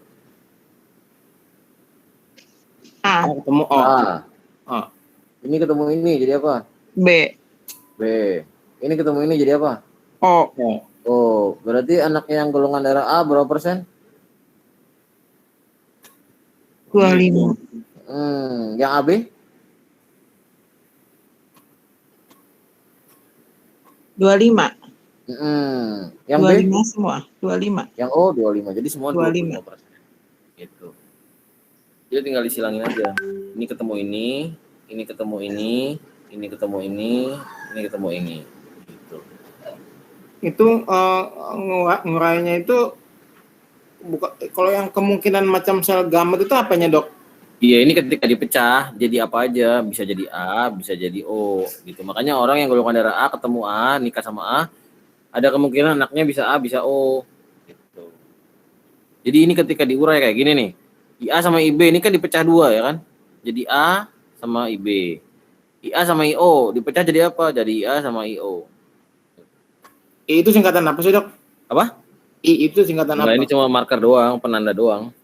A. Ketemu O. A. Ini ketemu ini jadi apa? B. B. Ini ketemu ini jadi apa? O. Oh, berarti anak yang golongan darah A berapa persen? 25. Yang AB? 25. Yang B? 25 semua. 25. Yang O 25. Jadi semua 25. 25%. Gitu. Jadi tinggal disilangin aja. Ini ketemu ini ketemu ini ketemu ini ketemu ini. Gitu. Itu ngurainya itu kalau yang kemungkinan macam sel gamut itu apanya, Dok? Iya, ini ketika dipecah jadi apa aja, bisa jadi A, bisa jadi O gitu. Makanya orang yang golongan darah A ketemu A, nikah sama A, ada kemungkinan anaknya bisa A, bisa O gitu. Jadi ini ketika diurai kayak gini nih. IA sama IB ini kan dipecah dua ya kan? Jadi A sama IB. IA sama IO dipecah jadi apa? Jadi IA sama IO. I itu singkatan apa sih, Dok? Apa? I itu singkatan Nah, apa? ini cuma marker doang, penanda doang.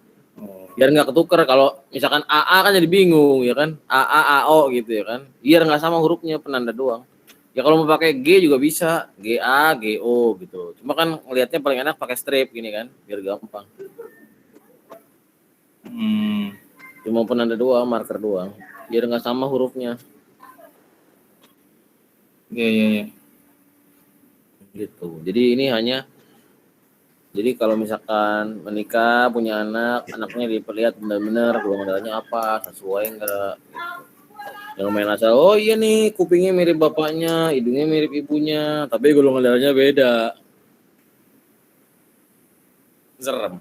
Biar nggak ketukar. Kalau misalkan AA kan jadi bingung ya kan? AA AO gitu ya kan? Biar nggak sama hurufnya, penanda doang. Ya kalau mau pakai G juga bisa, GA, GO gitu. Cuma kan ngelihatnya paling enak pakai strip gini kan, biar gampang. Cuma penanda doang, marker doang, biar nggak sama hurufnya. Iya. Gitu. Jadi ini hanya, jadi kalau misalkan menikah punya anak, anaknya diperlihat benar-benar golongan darahnya apa, sesuai enggak gitu. Yang main asal, oh iya nih kupingnya mirip bapaknya, hidungnya mirip ibunya, tapi golongan darahnya beda. Serem.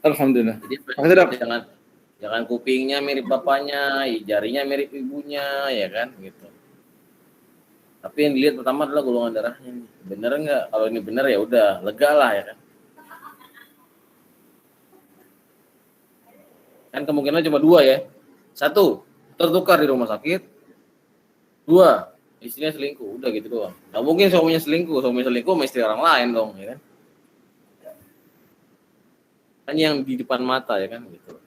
Alhamdulillah. Jadi jangan kupingnya mirip bapaknya, jarinya mirip ibunya, ya kan gitu. Tapi yang dilihat pertama adalah golongan darahnya nih. Bener enggak? Kalau ini bener ya udah, lega lah ya kan. Kan kemungkinan cuma dua ya. Satu, tertukar di rumah sakit. Dua, istrinya selingkuh. Udah gitu doang. Nggak mungkin suaminya selingkuh sama istri orang lain dong, ya kan? Kan yang di depan mata ya kan gitu.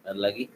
Ada lagi?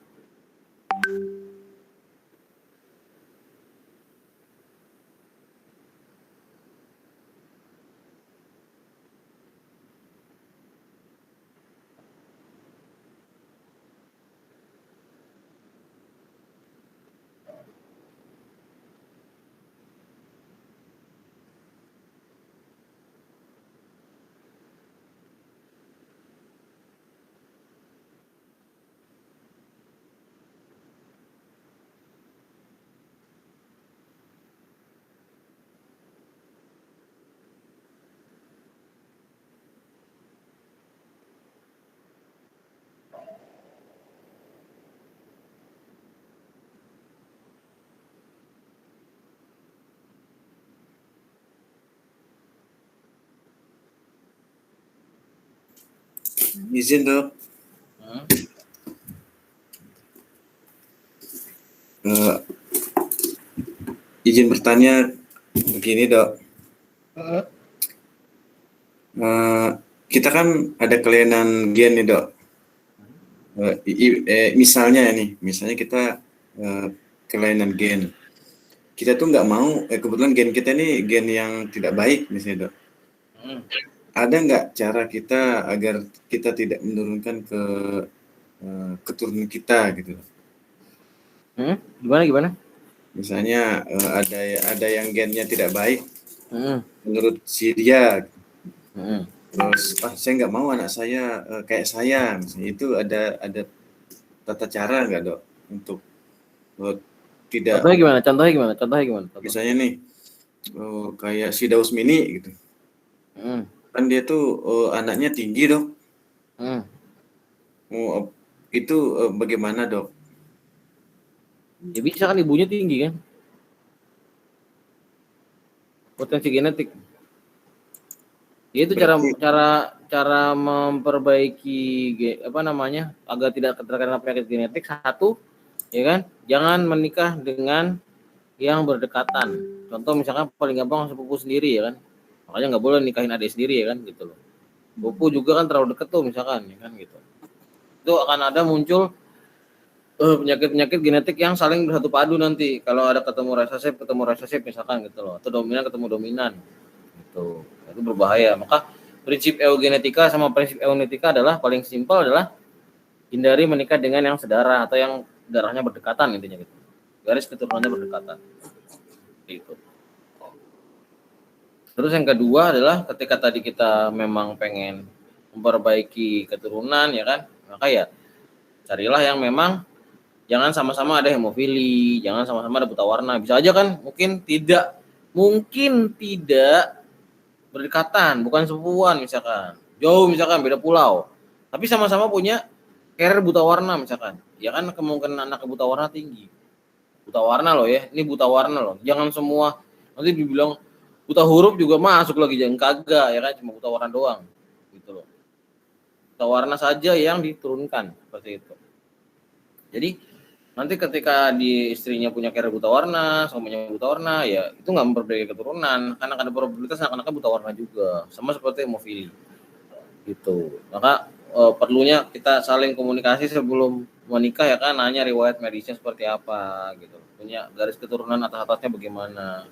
Izin, Dok. Izin bertanya begini, Dok. Kita kan ada kelainan gen nih, Dok. Misalnya kita kelainan gen. Kita tuh nggak mau, kebetulan gen kita ini gen yang tidak baik misalnya, Dok. Ada nggak cara kita agar kita tidak menurunkan ke keturunan kita gitu? Gimana? Misalnya ada yang gennya tidak baik, menurut si dia. Terus, saya nggak mau anak saya kayak saya, misalnya itu ada tata cara nggak, Dok, untuk tidak? Contohnya gimana? Misalnya nih, kayak si Daus Mini gitu. Kan dia tuh anaknya tinggi, Dok. Itu bagaimana, Dok? Ya bisa kan, ibunya tinggi kan, potensi genetik. Ya itu cara memperbaiki agar tidak terkena penyakit genetik. Satu, ya kan, jangan menikah dengan yang berdekatan. Contoh misalkan paling gampang sepupu sendiri ya kan. Makanya nggak boleh nikahin adik sendiri ya kan gitu loh. Sepupu juga kan terlalu deket tuh misalkan ya kan gitu. Itu akan ada muncul penyakit-penyakit genetik yang saling bersatu padu nanti. Kalau ada ketemu resesif misalkan gitu loh, atau dominan ketemu dominan gitu. Itu berbahaya. Maka prinsip eugenetika sama prinsip eugenetika adalah paling simpel adalah hindari menikah dengan yang sedarah atau yang darahnya berdekatan intinya gitu. Garis keturunannya berdekatan. Gitu. Terus yang kedua adalah ketika tadi kita memang pengen memperbaiki keturunan ya kan, maka ya carilah yang memang jangan sama-sama ada hemofili, jangan sama-sama ada buta warna. Bisa aja kan mungkin tidak berdekatan, bukan sepupuan misalkan. Jauh misalkan beda pulau. Tapi sama-sama punya carrier buta warna misalkan. Ya kan kemungkinan anak buta warna tinggi. Buta warna loh ya, ini buta warna loh. Jangan semua nanti dibilang buta huruf juga masuk lagi, jangan kagak ya kan, cuma buta warna doang gitu loh. Buta warna saja yang diturunkan seperti itu. Jadi nanti ketika di istrinya punya carrier buta warna, suaminya buta warna, ya itu nggak memperbaiki keturunan, karena ada probabilitas anak-anaknya buta warna juga, sama seperti hemofili gitu. Maka perlunya kita saling komunikasi sebelum menikah ya kan, nanya riwayat medisnya seperti apa gitu, punya garis keturunan atas-atasnya bagaimana.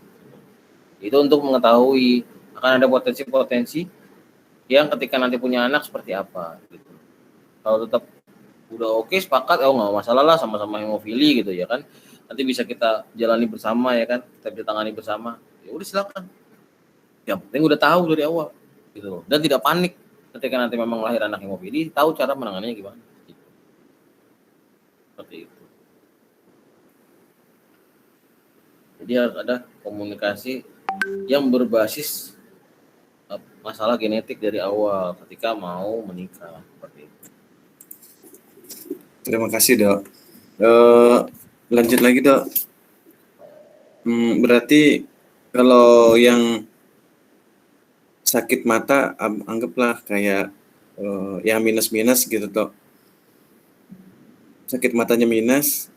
Itu untuk mengetahui akan ada potensi-potensi yang ketika nanti punya anak seperti apa gitu. Kalau tetap udah oke sepakat, nggak masalah lah, sama-sama hemofili gitu ya kan, nanti bisa kita jalani bersama ya kan, kita bisa tangani bersama, ya udah silakan. Yang penting udah tahu dari awal gitu loh, dan tidak panik ketika nanti memang lahir anak hemofili, tahu cara menanganinya gimana gitu. Seperti itu. Jadi harus ada komunikasi yang berbasis masalah genetik dari awal ketika mau menikah seperti itu. Terima kasih Dok. Lanjut lagi Dok. Berarti kalau yang sakit mata anggaplah kayak yang minus-minus gitu Dok. Sakit matanya minus,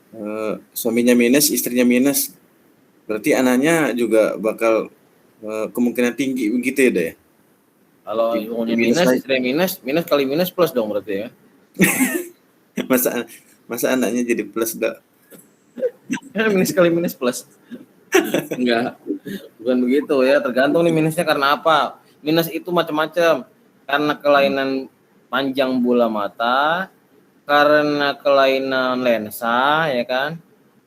suaminya minus, istrinya minus. Berarti anaknya juga bakal kemungkinan tinggi begitu ya Dok ya? Kalau ibunya minus, istrinya minus kali minus plus dong berarti ya. masa anaknya jadi plus Dok? Minus kali minus plus. Enggak. Bukan begitu ya, tergantung nih minusnya karena apa. Minus itu macam-macam. Karena kelainan panjang bola mata, karena kelainan lensa ya kan,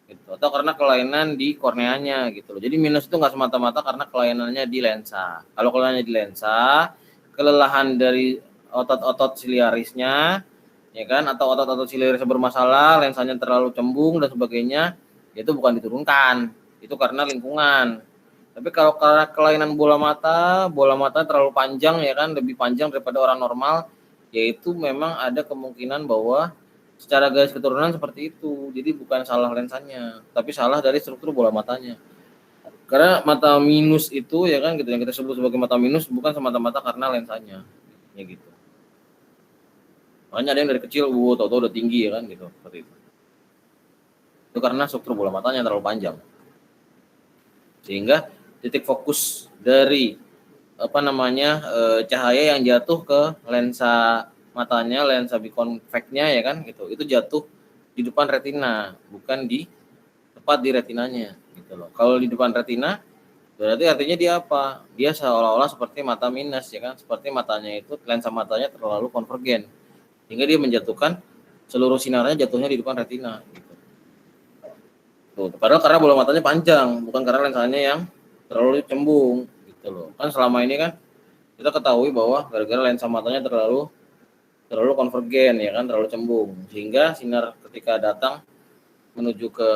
gitu, atau karena kelainan di korneanya gitu loh. Jadi minus itu nggak semata-mata karena kelainannya di lensa. Kalau kelainannya di lensa, kelelahan dari otot-otot siliarisnya ya kan, atau otot-otot siliarisnya bermasalah, lensanya terlalu cembung dan sebagainya, itu bukan diturunkan, itu karena lingkungan. Tapi kalau karena kelainan bola mata terlalu panjang ya kan, lebih panjang daripada orang normal, yaitu memang ada kemungkinan bahwa secara garis keturunan seperti itu. Jadi bukan salah lensanya, tapi salah dari struktur bola matanya. Karena mata minus itu ya kan gitu, yang kita sebut sebagai mata minus bukan semata-mata karena lensanya. Ya gitu. Makanya ada yang dari kecil tahu-tahu udah tinggi ya kan gitu, seperti itu. Itu karena struktur bola matanya terlalu panjang. Sehingga titik fokus dari cahaya yang jatuh ke lensa matanya, lensa biconvexnya ya kan gitu, itu jatuh di depan retina, bukan tepat di retinanya gitu loh. Kalau di depan retina berarti artinya dia apa? Dia seolah-olah seperti mata minus ya kan, seperti matanya itu, lensa matanya terlalu konvergen sehingga dia menjatuhkan seluruh sinarnya jatuhnya di depan retina gitu. Tuh, padahal karena bola matanya panjang, bukan karena lensanya yang terlalu cembung gitu loh. Kan selama ini kan kita ketahui bahwa gara-gara lensa matanya terlalu konvergen ya kan, terlalu cembung, sehingga sinar ketika datang menuju ke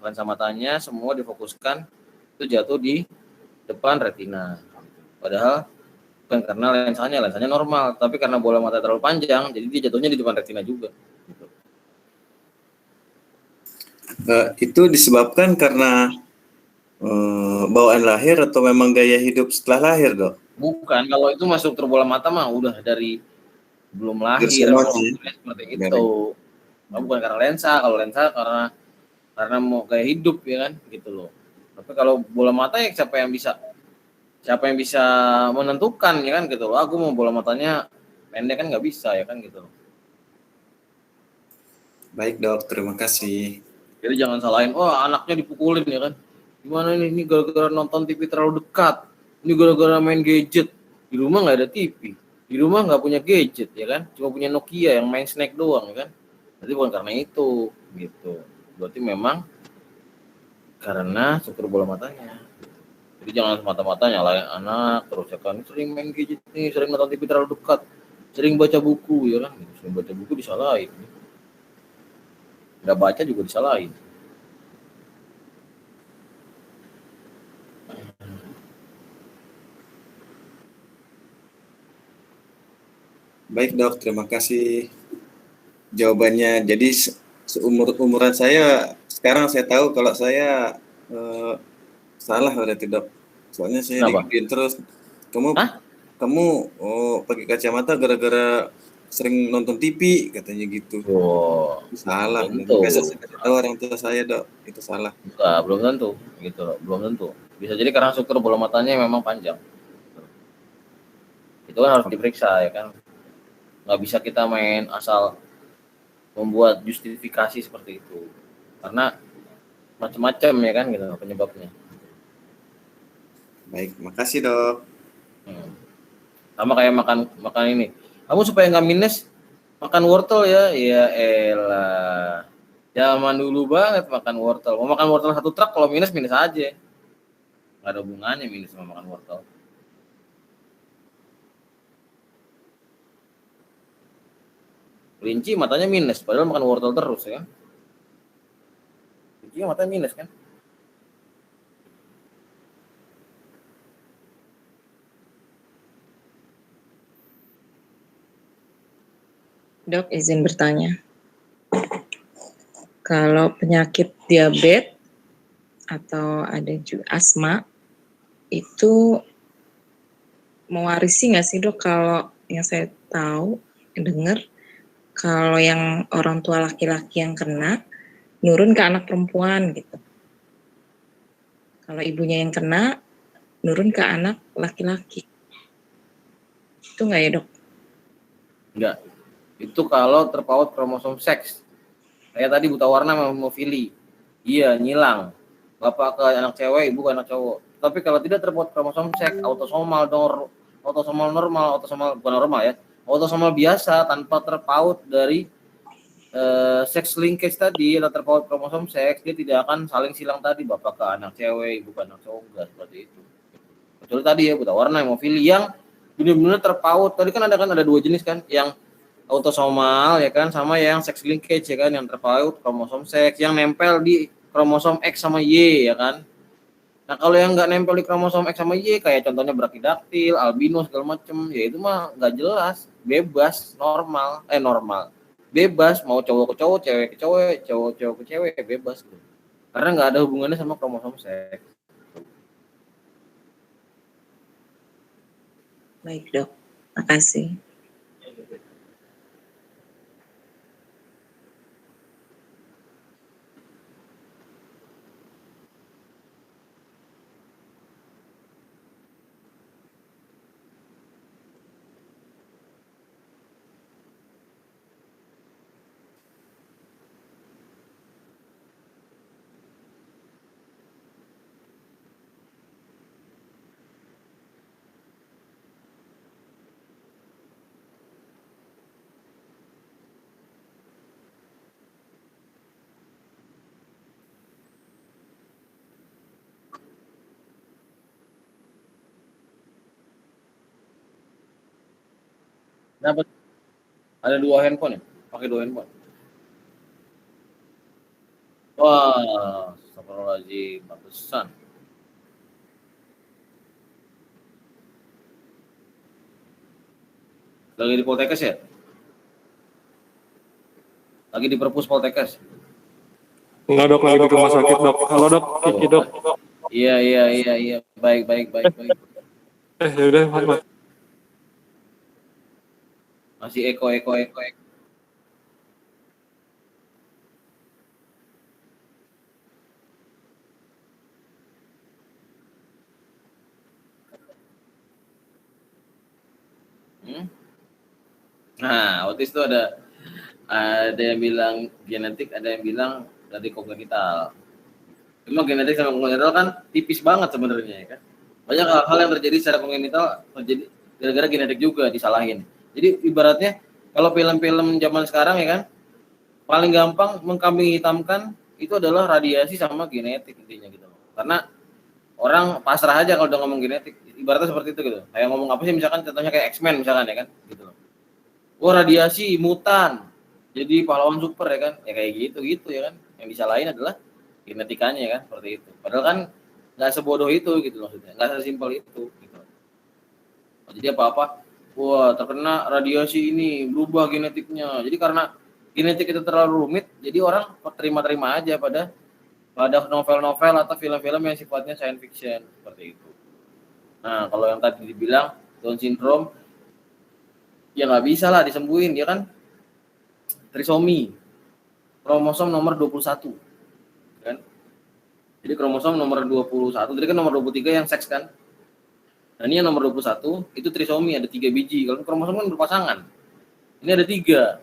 lensa matanya semua difokuskan itu jatuh di depan retina. Padahal bukan karena lensanya normal, tapi karena bola mata terlalu panjang, jadi dia jatuhnya di depan retina juga. Gitu. Itu disebabkan karena bawaan lahir atau memang gaya hidup setelah lahir Dok? Bukan, kalau itu masuk bola mata mah udah dari belum lahir seperti itu. Bukan karena lensa, kalau lensa karena mau gaya hidup ya kan gitu loh. Tapi kalau bola mata ya siapa yang bisa menentukan ya kan gitu loh. Aku mau bola matanya pendek kan nggak bisa ya kan gitu loh. Baik dok, terima kasih. Jadi jangan salahin, wah anaknya dipukulin ya kan. Gimana ini gara-gara nonton TV terlalu dekat. Ini gara-gara main gadget. Di rumah nggak ada TV. Di rumah nggak punya gadget ya kan. Cuma punya Nokia yang main snack doang ya kan. Berarti bukan karena itu gitu. Berarti memang karena struktur bola matanya. Jadi jangan semata-mata nyalain anak terus ya kan. Sering main gadget nih, sering nonton TV terlalu dekat. Sering baca buku ya kan. Sering baca buku disalahin. Nggak baca juga disalahin. Baik dok, terima kasih jawabannya. Jadi umuran saya sekarang saya tahu kalau saya salah berarti dok. Soalnya saya Kenapa? digituin terus. Kamu pakai kacamata gara-gara sering nonton TV katanya gitu. Oh, salah. tentu. Biasa saya kasih tahu orang tua saya dok, itu salah. Enggak, belum tentu gitu, belum tentu. Bisa jadi karena struktur bola matanya memang panjang. Itu kan harus diperiksa ya kan. Nggak bisa kita main asal membuat justifikasi seperti itu. Karena macam-macam ya kan gitu penyebabnya. Baik, makasih dok. Sama kayak makan ini. Kamu supaya nggak minus makan wortel ya. Ya elah. Zaman dulu banget makan wortel. Mau makan wortel 1 truk kalau minus aja. Nggak ada hubungannya minus sama makan wortel. Kelinci matanya minus, padahal makan wortel terus ya kan. Kelinci matanya minus kan. Dok, izin bertanya. Kalau penyakit diabetes atau ada juga asma, itu mewarisi nggak sih dok? Kalau yang saya tahu, dengar, kalau yang orang tua laki-laki yang kena, nurun ke anak perempuan gitu. Kalau ibunya yang kena, nurun ke anak laki-laki. Itu nggak ya dok? Enggak. Itu kalau terpaut kromosom seks. Kayak tadi buta warna hemofili. Iya, nyilang. Bapak ke anak cewek, ibu ke anak cowok. Tapi kalau tidak terpaut kromosom seks, autosomal normal, autosomal bukan normal ya. Autosomal biasa tanpa terpaut dari sex linkage tadi atau terpaut kromosom seks, dia tidak akan saling silang tadi bapak ke anak cewek, ibu ke anak cowok, enggak seperti itu. Kecuali tadi ya buta warna hemofili yang benar-benar terpaut. Tadi kan ada 2 jenis kan, yang autosomal ya kan sama yang sex linkage ya kan, yang terpaut kromosom seks yang nempel di kromosom X sama Y ya kan. Nah kalau yang nggak nempel di kromosom X sama Y kayak contohnya brachydactyl, albino segala macem ya itu mah nggak jelas, bebas, normal bebas, mau cowok ke cowok, cewek ke cewek, cowok ke cewek bebas gitu. Karena nggak ada hubungannya sama kromosom seks. Baik dok, makasih. Dapat ada 2 handphone ya? Pakai 2 handphone. Wah, astagfirullahaladzim, pantesan. Lagi di Poltekkes ya? Lagi di perpus Poltekkes? Enggak dok, lagi di rumah sakit dok. Halo dok, Kiki dok. Iya. Baik. Ya udah, Mas. Masih eko. Nah, waktu itu ada Ada yang bilang genetik, ada yang bilang dari kongenital. Cuma genetik sama kongenital kan tipis banget sebenarnya ya kan. Banyak hal-hal yang terjadi secara kongenital terjadi gara-gara genetik juga disalahin. Jadi ibaratnya kalau film-film zaman sekarang ya kan, paling gampang mengkambing hitamkan itu adalah radiasi sama genetik intinya gitu. Karena orang pasrah aja kalau udah ngomong genetik. Ibaratnya seperti itu gitu. Kayak ngomong apa sih misalkan contohnya kayak X-Men misalkan ya kan gitu. Wah radiasi mutan jadi pahlawan super ya kan, ya kayak gitu ya kan. Yang disalahin adalah genetikanya ya kan, seperti itu. Padahal kan nggak sebodoh itu gitu maksudnya, nggak sesimpel itu gitu. Jadi apa-apa, wah terkena radiasi ini berubah genetiknya. Jadi karena genetik itu terlalu rumit, jadi orang terima-terima aja pada novel-novel atau film-film yang sifatnya science fiction seperti itu. Nah kalau yang tadi dibilang Down syndrome, ya nggak bisa lah disembuhin, dia kan trisomi, kromosom nomor 21 kan. Jadi kromosom nomor 21, jadi kan nomor 23 yang seks kan. Nah ini yang nomor 21 itu trisomi, ada 3 biji. Kalau kromosom kan berpasangan, ini ada 3,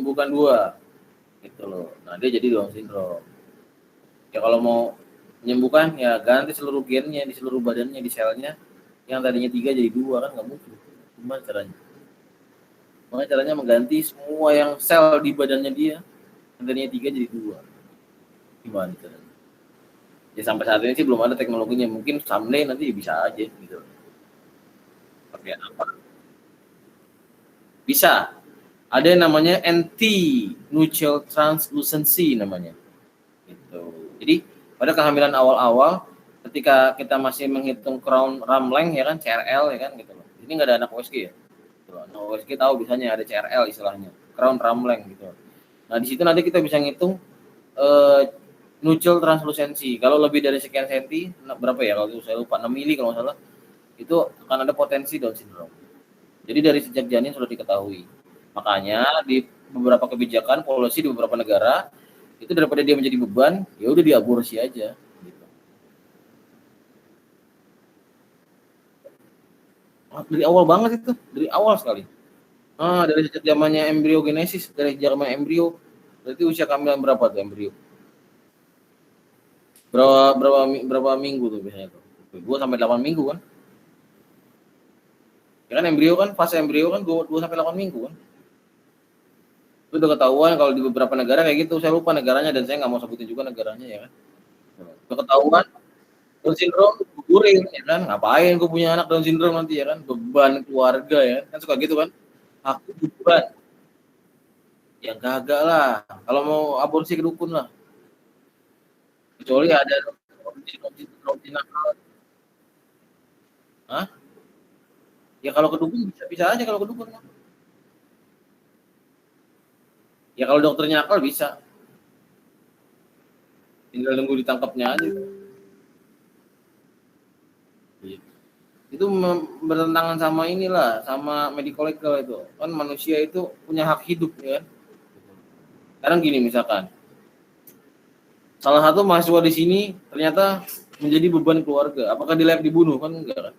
bukan 2 gitu loh. Nah dia jadi Down syndrome. Ya kalau mau menyembuhkan ya ganti seluruh gennya di seluruh badannya, di selnya, yang tadinya 3 jadi 2 kan nggak mungkin. Gimana caranya? Makanya caranya mengganti semua yang sel di badannya dia, yang tadinya 3 jadi 2. Gimana caranya? Ya sampai saat ini sih belum ada teknologinya, mungkin someday nanti bisa aja gitu. Pakai apa? Bisa. Ada yang namanya anti-nuchal translucency namanya. Gitu. Jadi pada kehamilan awal-awal ketika kita masih menghitung crown ramleng ya kan, CRL ya kan gitu loh. Ini nggak ada anak USG ya. Nah, USG tahu biasanya ada CRL istilahnya, crown ramleng gitu. Nah di situ nanti kita bisa ngitung nuchal translucency. Kalau lebih dari sekian senti, berapa ya kalau saya lupa, 6 mili kalau nggak salah, itu akan ada potensi Down syndrome. Jadi dari sejak janin sudah diketahui. Makanya di beberapa kebijakan policy di beberapa negara itu daripada dia menjadi beban, ya udah diaborsi aja. Gitu. Dari awal banget itu, dari awal sekali. Dari sejak zamannya embriogenesis, dari zaman embrio, berarti usia kehamilan berapa tuh embrio? Berapa minggu tuh biasanya tuh? 2 sampai 8 minggu kan? Ya kan embrio kan, fase embrio kan 2 sampai 8 minggu kan? Itu udah ketahuan kalau di beberapa negara kayak gitu, saya lupa negaranya dan saya nggak mau sebutin juga negaranya ya kan? Udah ketahuan Down syndrome gugurin ya kan, ngapain gue punya anak Down syndrome nanti ya kan, beban keluarga ya kan, suka gitu kan, aku beban. Ya kagak lah, kalau mau aborsi ke dukun lah. Kecuali ada opsi nakal. Hah? Ya kalau ke dukun bisa aja kalau ke dukun. Ya kalau dokternya nakal bisa. Tinggal nunggu ditangkapnya aja. Itu bertentangan sama inilah, sama medical legal itu. Kan manusia itu punya hak hidup ya. Sekarang gini misalkan, salah satu mahasiswa di sini ternyata menjadi beban keluarga. Apakah dia layak dibunuh? Kan enggak kan?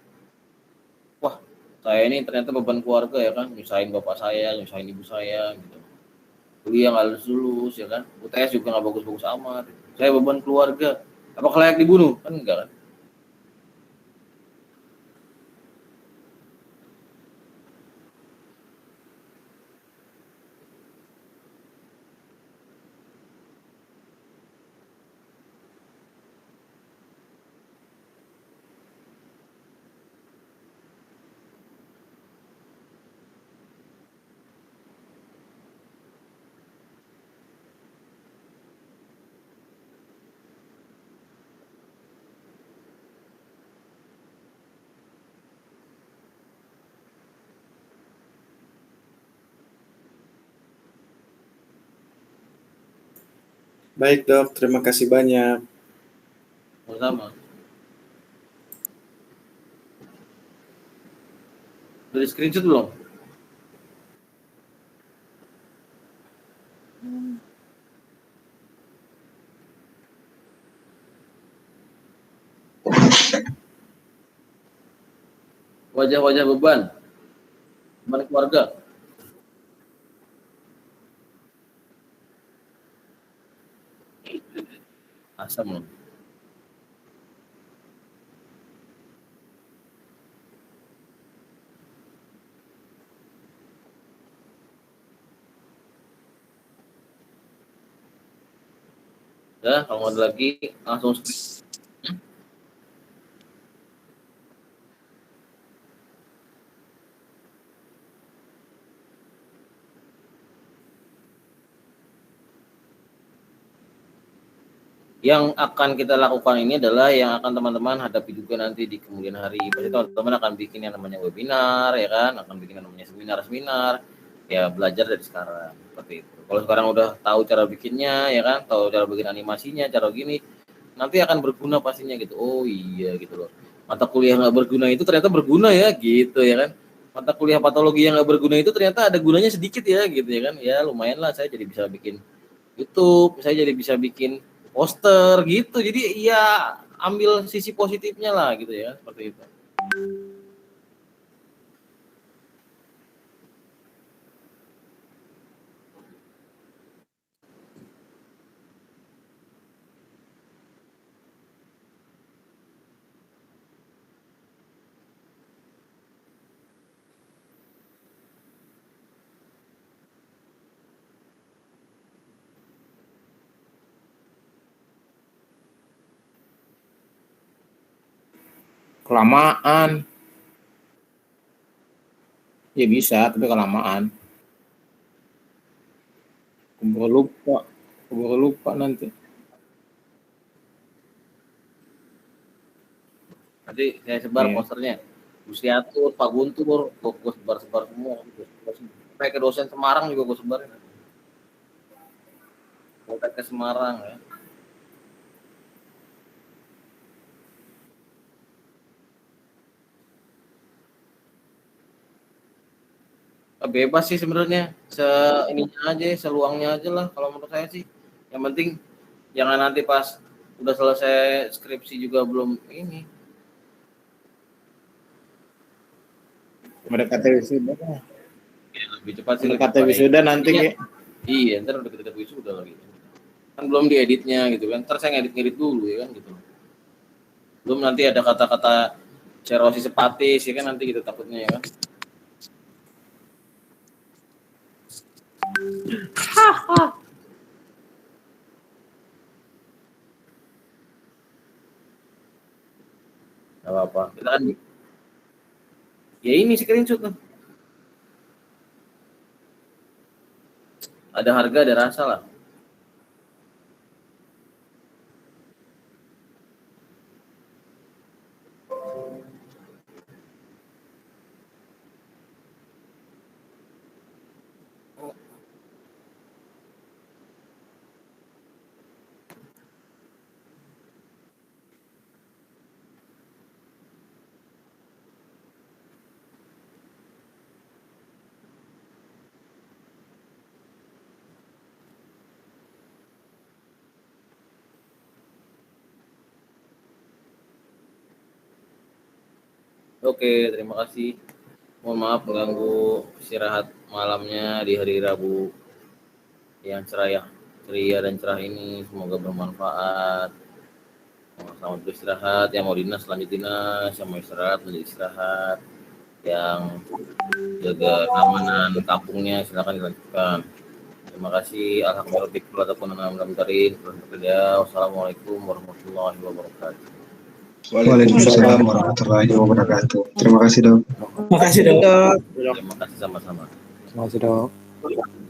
Wah, saya ini ternyata beban keluarga ya kan, nyusahin bapak saya, nyusahin ibu saya gitu. Kuliah nggak lulus ya kan, UTS juga nggak bagus-bagus amat. Saya beban keluarga. Apakah layak dibunuh? Kan enggak kan? Baik dok, terima kasih banyak. Sama. Dari screenshot belum? Wajah-wajah beban keluarga. Asam loh. Udah, kalau ada lagi langsung yang akan kita lakukan ini adalah yang akan teman-teman hadapi juga nanti di kemudian hari. Pasti teman-teman akan bikin yang namanya webinar, ya kan? Akan bikin yang namanya seminar-seminar. Ya belajar dari sekarang seperti itu. Kalau sekarang udah tahu cara bikinnya, ya kan? Tahu cara bikin animasinya, cara gini, nanti akan berguna pastinya gitu. Oh iya gitu loh. Mata kuliah nggak berguna itu ternyata berguna ya gitu ya kan. Mata kuliah patologi yang nggak berguna itu ternyata ada gunanya sedikit ya gitu ya kan. Ya lumayan lah saya jadi bisa bikin YouTube, saya jadi bisa bikin poster gitu. Jadi ya ambil sisi positifnya lah gitu ya, seperti itu. Kelamaan. Ya bisa, tapi kelamaan. Keburu lupa nanti. Nanti saya sebar posternya. Gusiatur, Pak Guntur, gue sebar semua. Sampai ke dosen Semarang juga gue sebarin. Sampai ke Semarang ya. Bebas sih sebenarnya, ininya aja, seluangnya aja lah kalau menurut saya sih. Yang penting jangan nanti pas udah selesai skripsi juga belum ini. Mendekati wisuda. Ya, lebih cepat sih. Mendekati wisuda nanti kayak. Iya, ntar udah deket wisuda lagi. Kan belum dieditnya gitu kan. Ntar saya ngedit dulu ya kan gitu. Belum nanti ada kata-kata cerosis hepatis ya kan nanti gitu takutnya ya kan. Gak apa-apa. Kita kan ya ini screenshot tuh. Ada harga, ada rasa lah. Oke, terima kasih. Mohon maaf mengganggu istirahat malamnya di hari Rabu yang ceria dan cerah ini. Semoga bermanfaat. Selamat beristirahat. Yang mau dinas lanjut dinas, yang mau istirahat lanjut istirahat. Yang jaga keamanan kampungnya silakan dilanjutkan. Terima kasih. Alhamdulillah. Wassalamualaikum warahmatullahi wabarakatuh. Waalaikumsalam warahmatullahi wabarakatuh. Terima kasih, Dok. Terima kasih, Dok. Terima kasih sama-sama. Terima kasih, Dok.